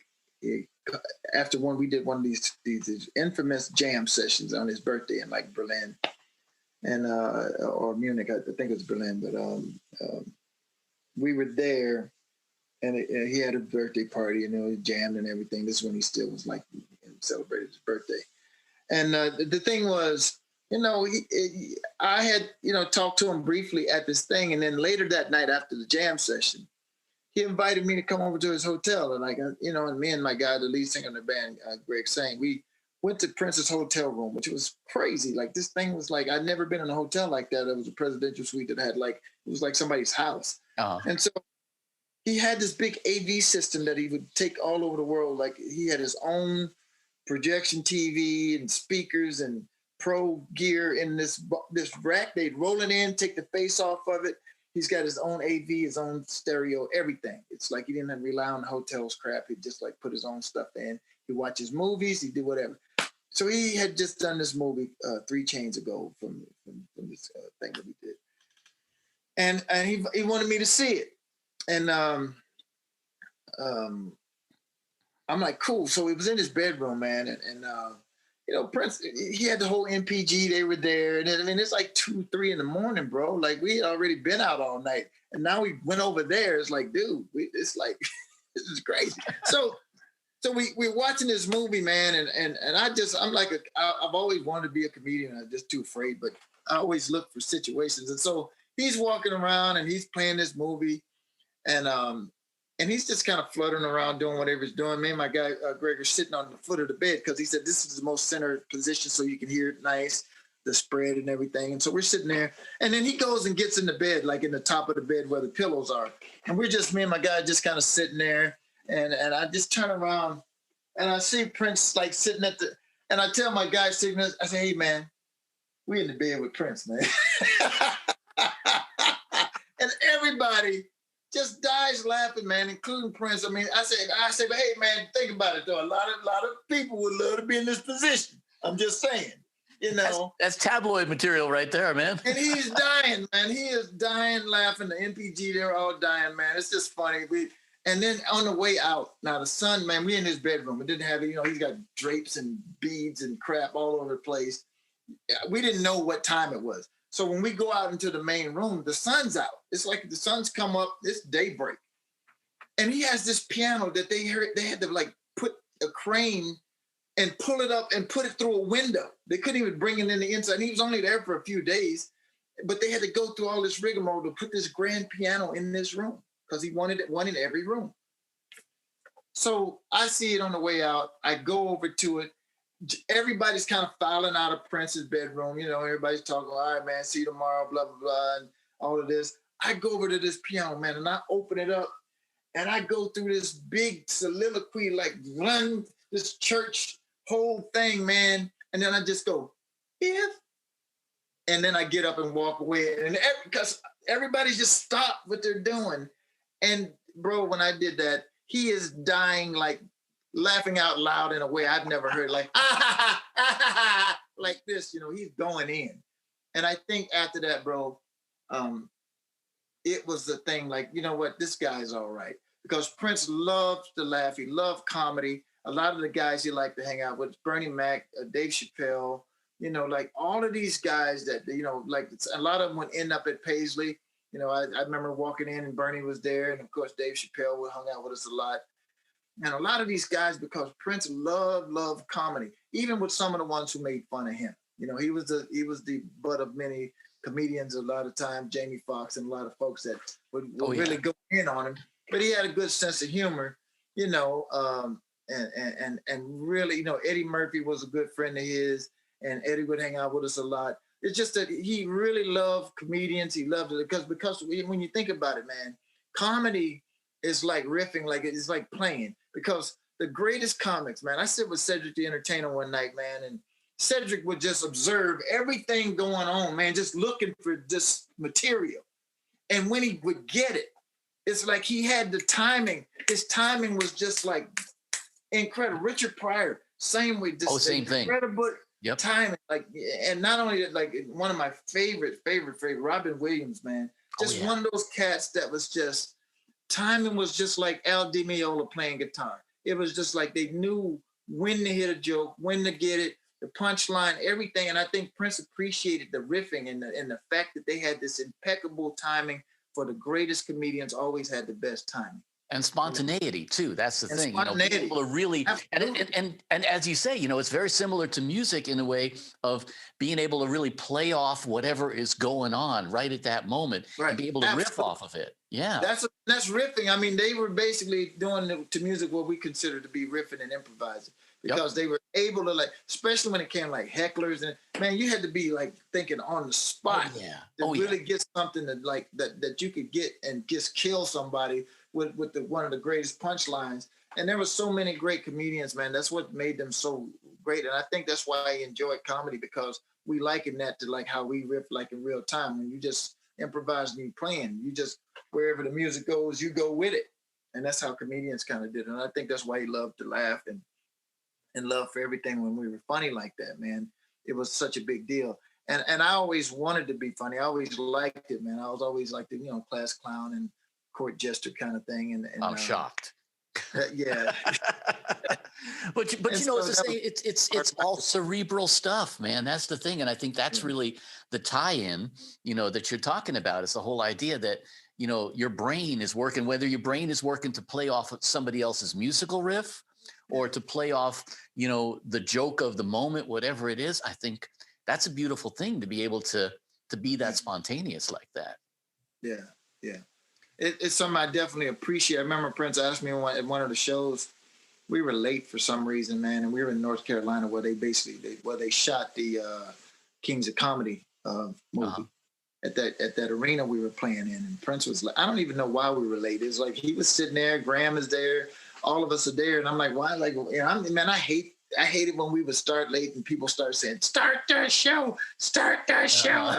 After we did one of these infamous jam sessions on his birthday in like Berlin and or Munich, I think it was Berlin, but we were there, and he had a birthday party, and he jammed and everything. This is when he still was like celebrated his birthday, and the thing was, you know, I had, you know, talked to him briefly at this thing, and then later that night after the jam session, he invited me to come over to his hotel. And like, you know, and me and my guy, the lead singer in the band, Greg Sang, we went to Prince's hotel room, which was crazy. Like this thing was like, I'd never been in a hotel like that. It was a presidential suite that had like, it was like somebody's house. And so he had this big AV system that he would take all over the world. Like he had his own projection TV and speakers and pro gear in this rack. They'd roll it in, take the face off of it. He's got his own AV, his own stereo, everything. It's like he didn't have to rely on the hotel's crap. He'd just like put his own stuff in. He'd watch his movies. He'd do whatever. So he had just done this movie 3 Chains ago from this thing that we did. And he wanted me to see it. And I'm like, cool. So it was in his bedroom, man. And you know, Prince, he had the whole MPG, they were there. And I mean, it's like 2, 3 in the morning, bro. Like we had already been out all night. And now we went over there. It's like, dude, it's like, this is crazy. So we're watching this movie, man. And I'm like, I've always wanted to be a comedian. I'm just too afraid, but I always look for situations. And so he's walking around and he's playing this movie. And he's just kind of fluttering around doing whatever he's doing. Me and my guy, Greg, are sitting on the foot of the bed because he said this is the most center position so you can hear it nice. the spread and everything. And so we're sitting there, and then he goes and gets in the bed, like in the top of the bed where the pillows are. And we're just, me and my guy just kind of sitting there. And I just turn around and I see Prince like sitting and I tell my guy sitting there, I say, hey man, we in the bed with Prince, man. And everybody just dies laughing, man, including Prince. I mean, I say, but hey man, think about it though. A lot of people would love to be in this position. I'm just saying. You know, that's tabloid material right there, man. And he's dying, man. He is dying laughing. The NPG, they're all dying, man. It's just funny. And then on the way out, now the son, man, we in his bedroom. It didn't have, he's got drapes and beads and crap all over the place. We didn't know what time it was. So when we go out into the main room, the sun's out. It's like the sun's come up, it's daybreak. And he has this piano that they had to like put a crane and pull it up and put it through a window. They couldn't even bring it in the inside. And he was only there for a few days, but they had to go through all this rigmarole to put this grand piano in this room because he wanted one in every room. So I see it on the way out. I go over to it. Everybody's kind of filing out of Prince's bedroom. Everybody's talking, all right, man, see you tomorrow, blah, blah, blah, and all of this. I go over to this piano, man, and I open it up, and I go through this big soliloquy, like run this church whole thing, man. And then I just go, and then I get up and walk away. And because everybody's just stopped what they're doing. And bro, when I did that, he is dying, like laughing out loud in a way I've never heard, like, like this, he's going in. And I think after that, bro, it was the thing, like, you know what, this guy's all right. Because Prince loved to laugh. He loved comedy. A lot of the guys he liked to hang out with, Bernie Mac, Dave Chappelle, like all of these guys that, like a lot of them would end up at Paisley. I remember walking in and Bernie was there. And of course, Dave Chappelle would hung out with us a lot. And a lot of these guys, because Prince loved comedy, even with some of the ones who made fun of him. He was the butt of many comedians a lot of times, Jamie Foxx and a lot of folks that would really go in on him. But he had a good sense of humor, and really, Eddie Murphy was a good friend of his, and Eddie would hang out with us a lot. It's just that he really loved comedians. He loved it because when you think about it, man, comedy is like riffing, like it's like playing. Because the greatest comics, man, I sit with Cedric the Entertainer one night, man, and Cedric would just observe everything going on, man, just looking for this material. And when he would get it, it's like he had the timing. His timing was just like incredible. Richard Pryor, same way. Same thing. Incredible timing. Like, and not only that, like one of my favorite, Robin Williams, man. Just one of those cats that was just, timing was just like Al Di Meola playing guitar. It was just like they knew when to hit a joke, when to get it, the punchline, everything. And I think Prince appreciated the riffing and the fact that they had this impeccable timing. For the greatest comedians, always had the best timing. And spontaneity too. That's the thing. Being able to really, and as you say, it's very similar to music in a way of being able to really play off whatever is going on right at that moment and be able to riff off of it. Yeah, that's riffing. I mean, they were basically doing to music what we consider to be riffing and improvising because they were able to, like, especially when it came like hecklers, and man, you had to be like thinking on the spot to really get something that like that you could get and just kill somebody with one of the greatest punchlines. And there were so many great comedians, man. That's what made them so great. And I think that's why I enjoy comedy, because we liken that to like how we riff like in real time. When you just improvise and you playing, you just, wherever the music goes, you go with it. And that's how comedians kind of did it. And I think that's why he loved to laugh and love for everything when we were funny like that, man. It was such a big deal. And I always wanted to be funny. I always liked it, man. I was always like the, class clown and court jester kind of thing. And I'm shocked. Yeah. but it's all cerebral stuff, man. That's the thing. And I think that's really the tie-in, that you're talking about. It's the whole idea that, your brain is working, whether your brain is working to play off somebody else's musical riff or to play off, the joke of the moment, whatever it is. I think that's a beautiful thing to be able to be that spontaneous like that. Yeah. Yeah. It's something I definitely appreciate. I remember Prince asked me at one of the shows, we were late for some reason, man, and we were in North Carolina where they shot the Kings of Comedy movie. At that arena we were playing in, and Prince was like, I don't even know why we were late. It's like he was sitting there, Graham is there, all of us are there, and I'm like, why? Like, man, I hate it when we would start late and people start saying, "Start the show, start the show."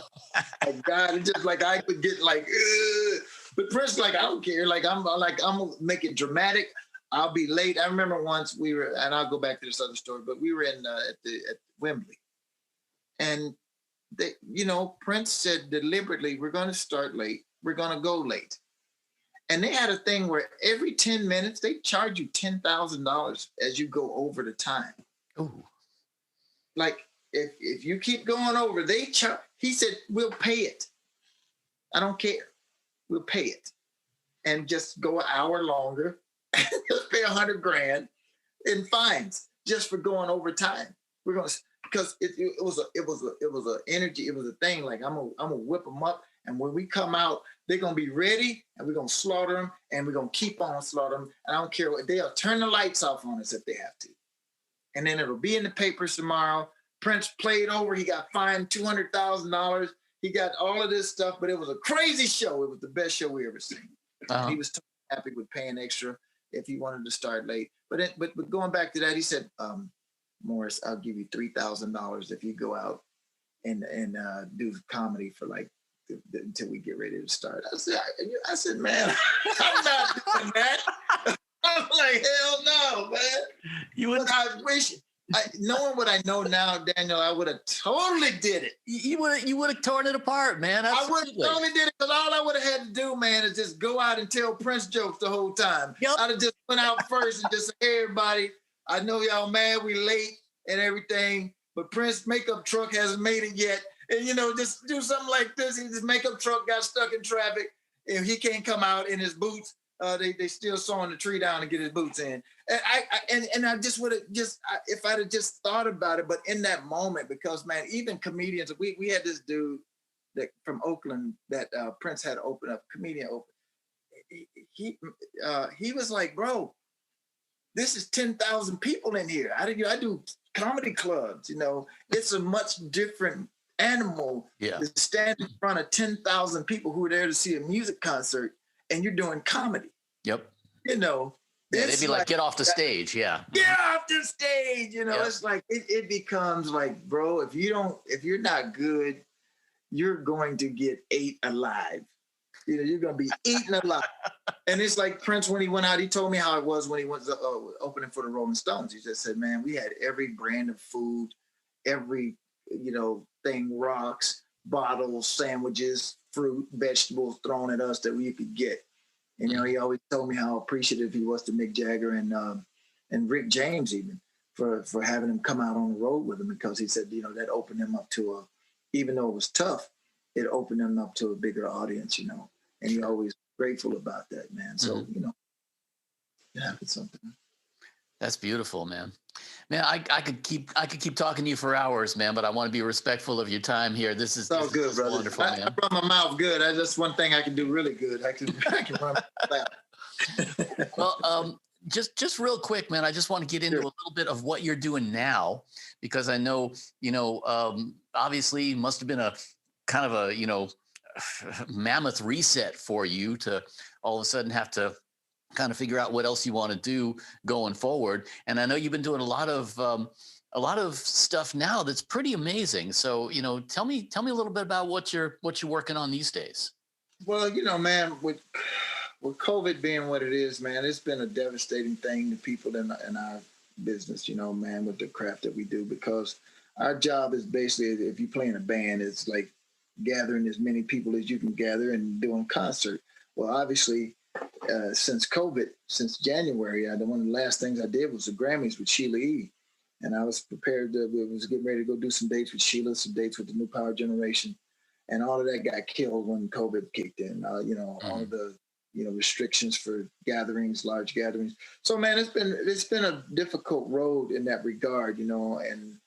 Like, God, it's just like I would get like, ugh. But Prince, like, I don't care. I'm gonna make it dramatic. I'll be late. I remember once we were, and I'll go back to this other story, but we were at Wembley, and Prince said deliberately, we're going to start late. We're going to go late. And they had a thing where every 10 minutes, they charge you $10,000 as you go over the time. Ooh. Like, if you keep going over, he said, we'll pay it. I don't care. We'll pay it. And just go an hour longer. Just pay $100,000 in fines just for going over time. We're going to... Because it was a energy, it was a thing. Like, I'm gonna whip them up, and when we come out, they're gonna be ready, and we're gonna slaughter them, and we're gonna keep on slaughtering them. And I don't care what, they'll turn the lights off on us if they have to. And then it'll be in the papers tomorrow. Prince played over, he got fined $200,000. He got all of this stuff, but it was a crazy show. It was the best show we ever seen. He was totally happy with paying extra if he wanted to start late. But going back to that, he said, Morris, I'll give you $3,000 if you go out and do comedy for like until we get ready to start. I said, man, I'm not doing that. I'm like, hell no, man. But I wish, knowing what I know now, Daniel, I would have totally did it. You would have torn it apart, man. Absolutely. I would have totally did it, because all I would have had to do, man, is just go out and tell Prince jokes the whole time. Yep. I'd have just went out first and just say, hey, everybody, I know y'all mad, we late and everything, but Prince makeup truck hasn't made it yet. And, just do something like this. His makeup truck got stuck in traffic, and he can't come out in his boots. They still sawing the tree down to get his boots in. And I just would have if I'd have just thought about it, but in that moment, because, man, even comedians, we had this dude that from Oakland that Prince had to open up, comedian open. He was like, bro, this is 10,000 people in here. I do comedy clubs, it's a much different animal to stand in front of 10,000 people who are there to see a music concert, and you're doing comedy. Yep. They'd be like, get off the stage. Yeah. Get off the stage. It's like, it becomes like, bro, if you're not good, you're going to get ate alive. You're going to be eaten alive. And it's like Prince, when he went out, he told me how it was when he was opening for the Rolling Stones. He just said, man, we had every brand of food, every, thing, rocks, bottles, sandwiches, fruit, vegetables thrown at us that we could get. And, he always told me how appreciative he was to Mick Jagger and Rick James even for having him come out on the road with him, because he said, that opened him up to even though it was tough, it opened him up to a bigger audience, and he always grateful about that, man. So, it's something. That's beautiful, man. Man, I could keep talking to you for hours, man, but I want to be respectful of your time here. This is good, brother. Wonderful, man. I run my mouth good. That's one thing I can do really good. I can run my mouth. Well, just real quick, man, I just want to get into a little bit of what you're doing now, because I know, obviously must have been a kind of a, mammoth reset for you to all of a sudden have to kind of figure out what else you want to do going forward. And I know you've been doing a lot of stuff now that's pretty amazing. So, tell me a little bit about what you're working on these days. Well, man, with COVID being what it is, man, it's been a devastating thing to people in our business, man, with the craft that we do, because our job is basically, if you play in a band, it's like gathering as many people as you can gather and doing a concert. Well, obviously, since COVID, since January, one of the last things I did was the Grammys with Sheila E. And I was prepared was getting ready to go do some dates with Sheila, some dates with the New Power Generation. And all of that got killed when COVID kicked in, all of the, restrictions for gatherings, large gatherings. So, man, it's been a difficult road in that regard, and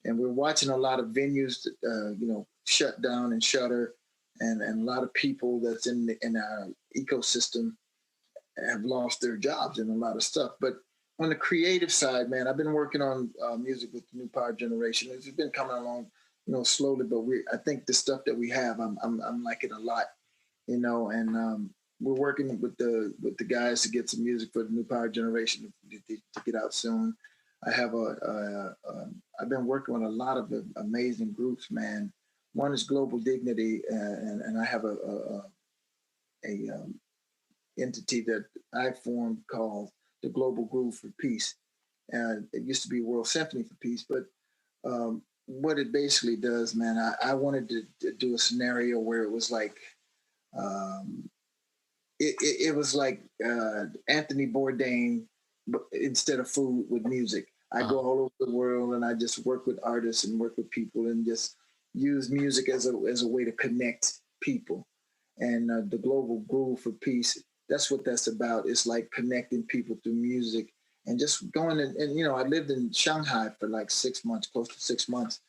we're watching a lot of venues, shut down and shutter. And a lot of people that's in our ecosystem have lost their jobs and a lot of stuff. But on the creative side, man, I've been working on music with the New Power Generation. It's been coming along slowly, but I think the stuff that we have, I'm liking a lot, and we're working with the guys to get some music for the new power generation to get out soon. I have I've been working with a lot of amazing groups, man. One is Global Dignity, and I have a entity that I formed called the Global Groove for Peace. And it used to be World Symphony for Peace, but what it basically does, man, I wanted to do a scenario where it was like, it was like Anthony Bourdain, but instead of food, with music. I go all over the world and I just work with artists and work with people and just use music as a way to connect people. And the Global Groove for Peace, that's what that's about. It's like connecting people through music and just going and I lived in Shanghai for like 6 months, close to 6 months.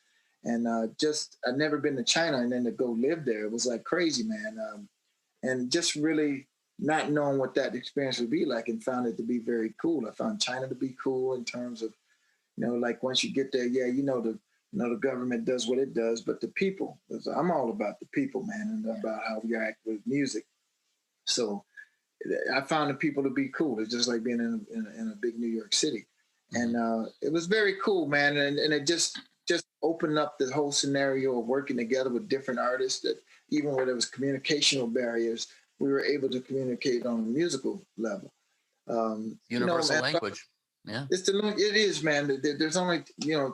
And I'd never been to China, and then to go live there, it was like crazy, man. And just really not knowing what that experience would be like, and found it to be very cool. I found China to be cool in terms of, like once you get there, the government does what it does, but the people, I'm all about the people, man, and about how we act with music. So I found the people to be cool. It's just like being in a big New York City. And it was very cool, man. And it just opened up the whole scenario of working together with different artists, that even where there was communicational barriers, we were able to communicate on a musical level. Universal language. Yeah. It is, man. There's only,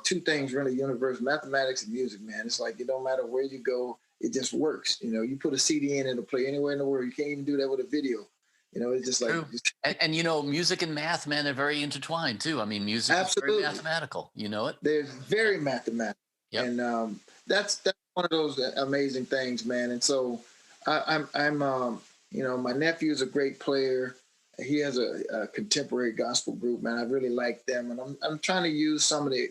two things really universal: mathematics and music, man. It's like, it don't matter where you go, it just works. You put a CD in, it'll play anywhere in the world. You can't even do that with a video. It's just true. Like, and music and math, man, they're very intertwined too. I mean, music absolutely. is very mathematical. You know it? They're very mathematical. Yep. And that's one of those amazing things, man. And so I'm my nephew is a great player. He has a contemporary gospel group, man. I really like them, and I'm trying to use some of the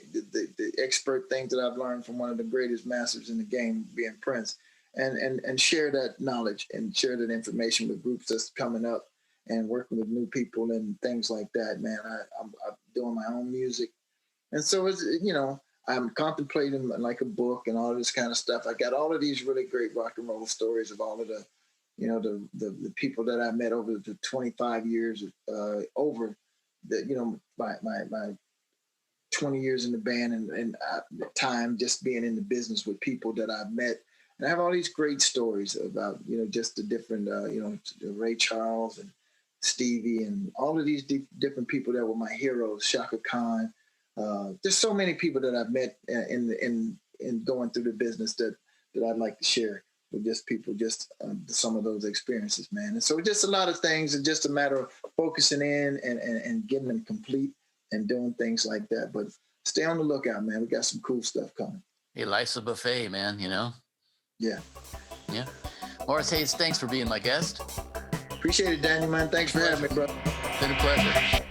expert things that I've learned from one of the greatest masters in the game, being Prince, and share that knowledge and share that information with groups that's coming up and working with new people and things like that, man. I'm doing my own music, and so it's I'm contemplating like a book and all of this kind of stuff. I got all of these really great rock and roll stories of all of the the people that I met over the 25 years, over the, my 20 years in the band and time just being in the business with people that I've met. And I have all these great stories about, just the different, Ray Charles and Stevie and all of these different people that were my heroes, Shaka Khan. There's so many people that I've met in going through the business that I'd like to share with just people, some of those experiences, man. And so just a lot of things, and just a matter of focusing in and getting them complete and doing things like that. But stay on the lookout, man. We got some cool stuff coming. Hey, life's a buffet, man, Yeah. Yeah. Morris Hayes, thanks for being my guest. Appreciate it, Daniel, man. Thanks for having me, bro. Been a pleasure.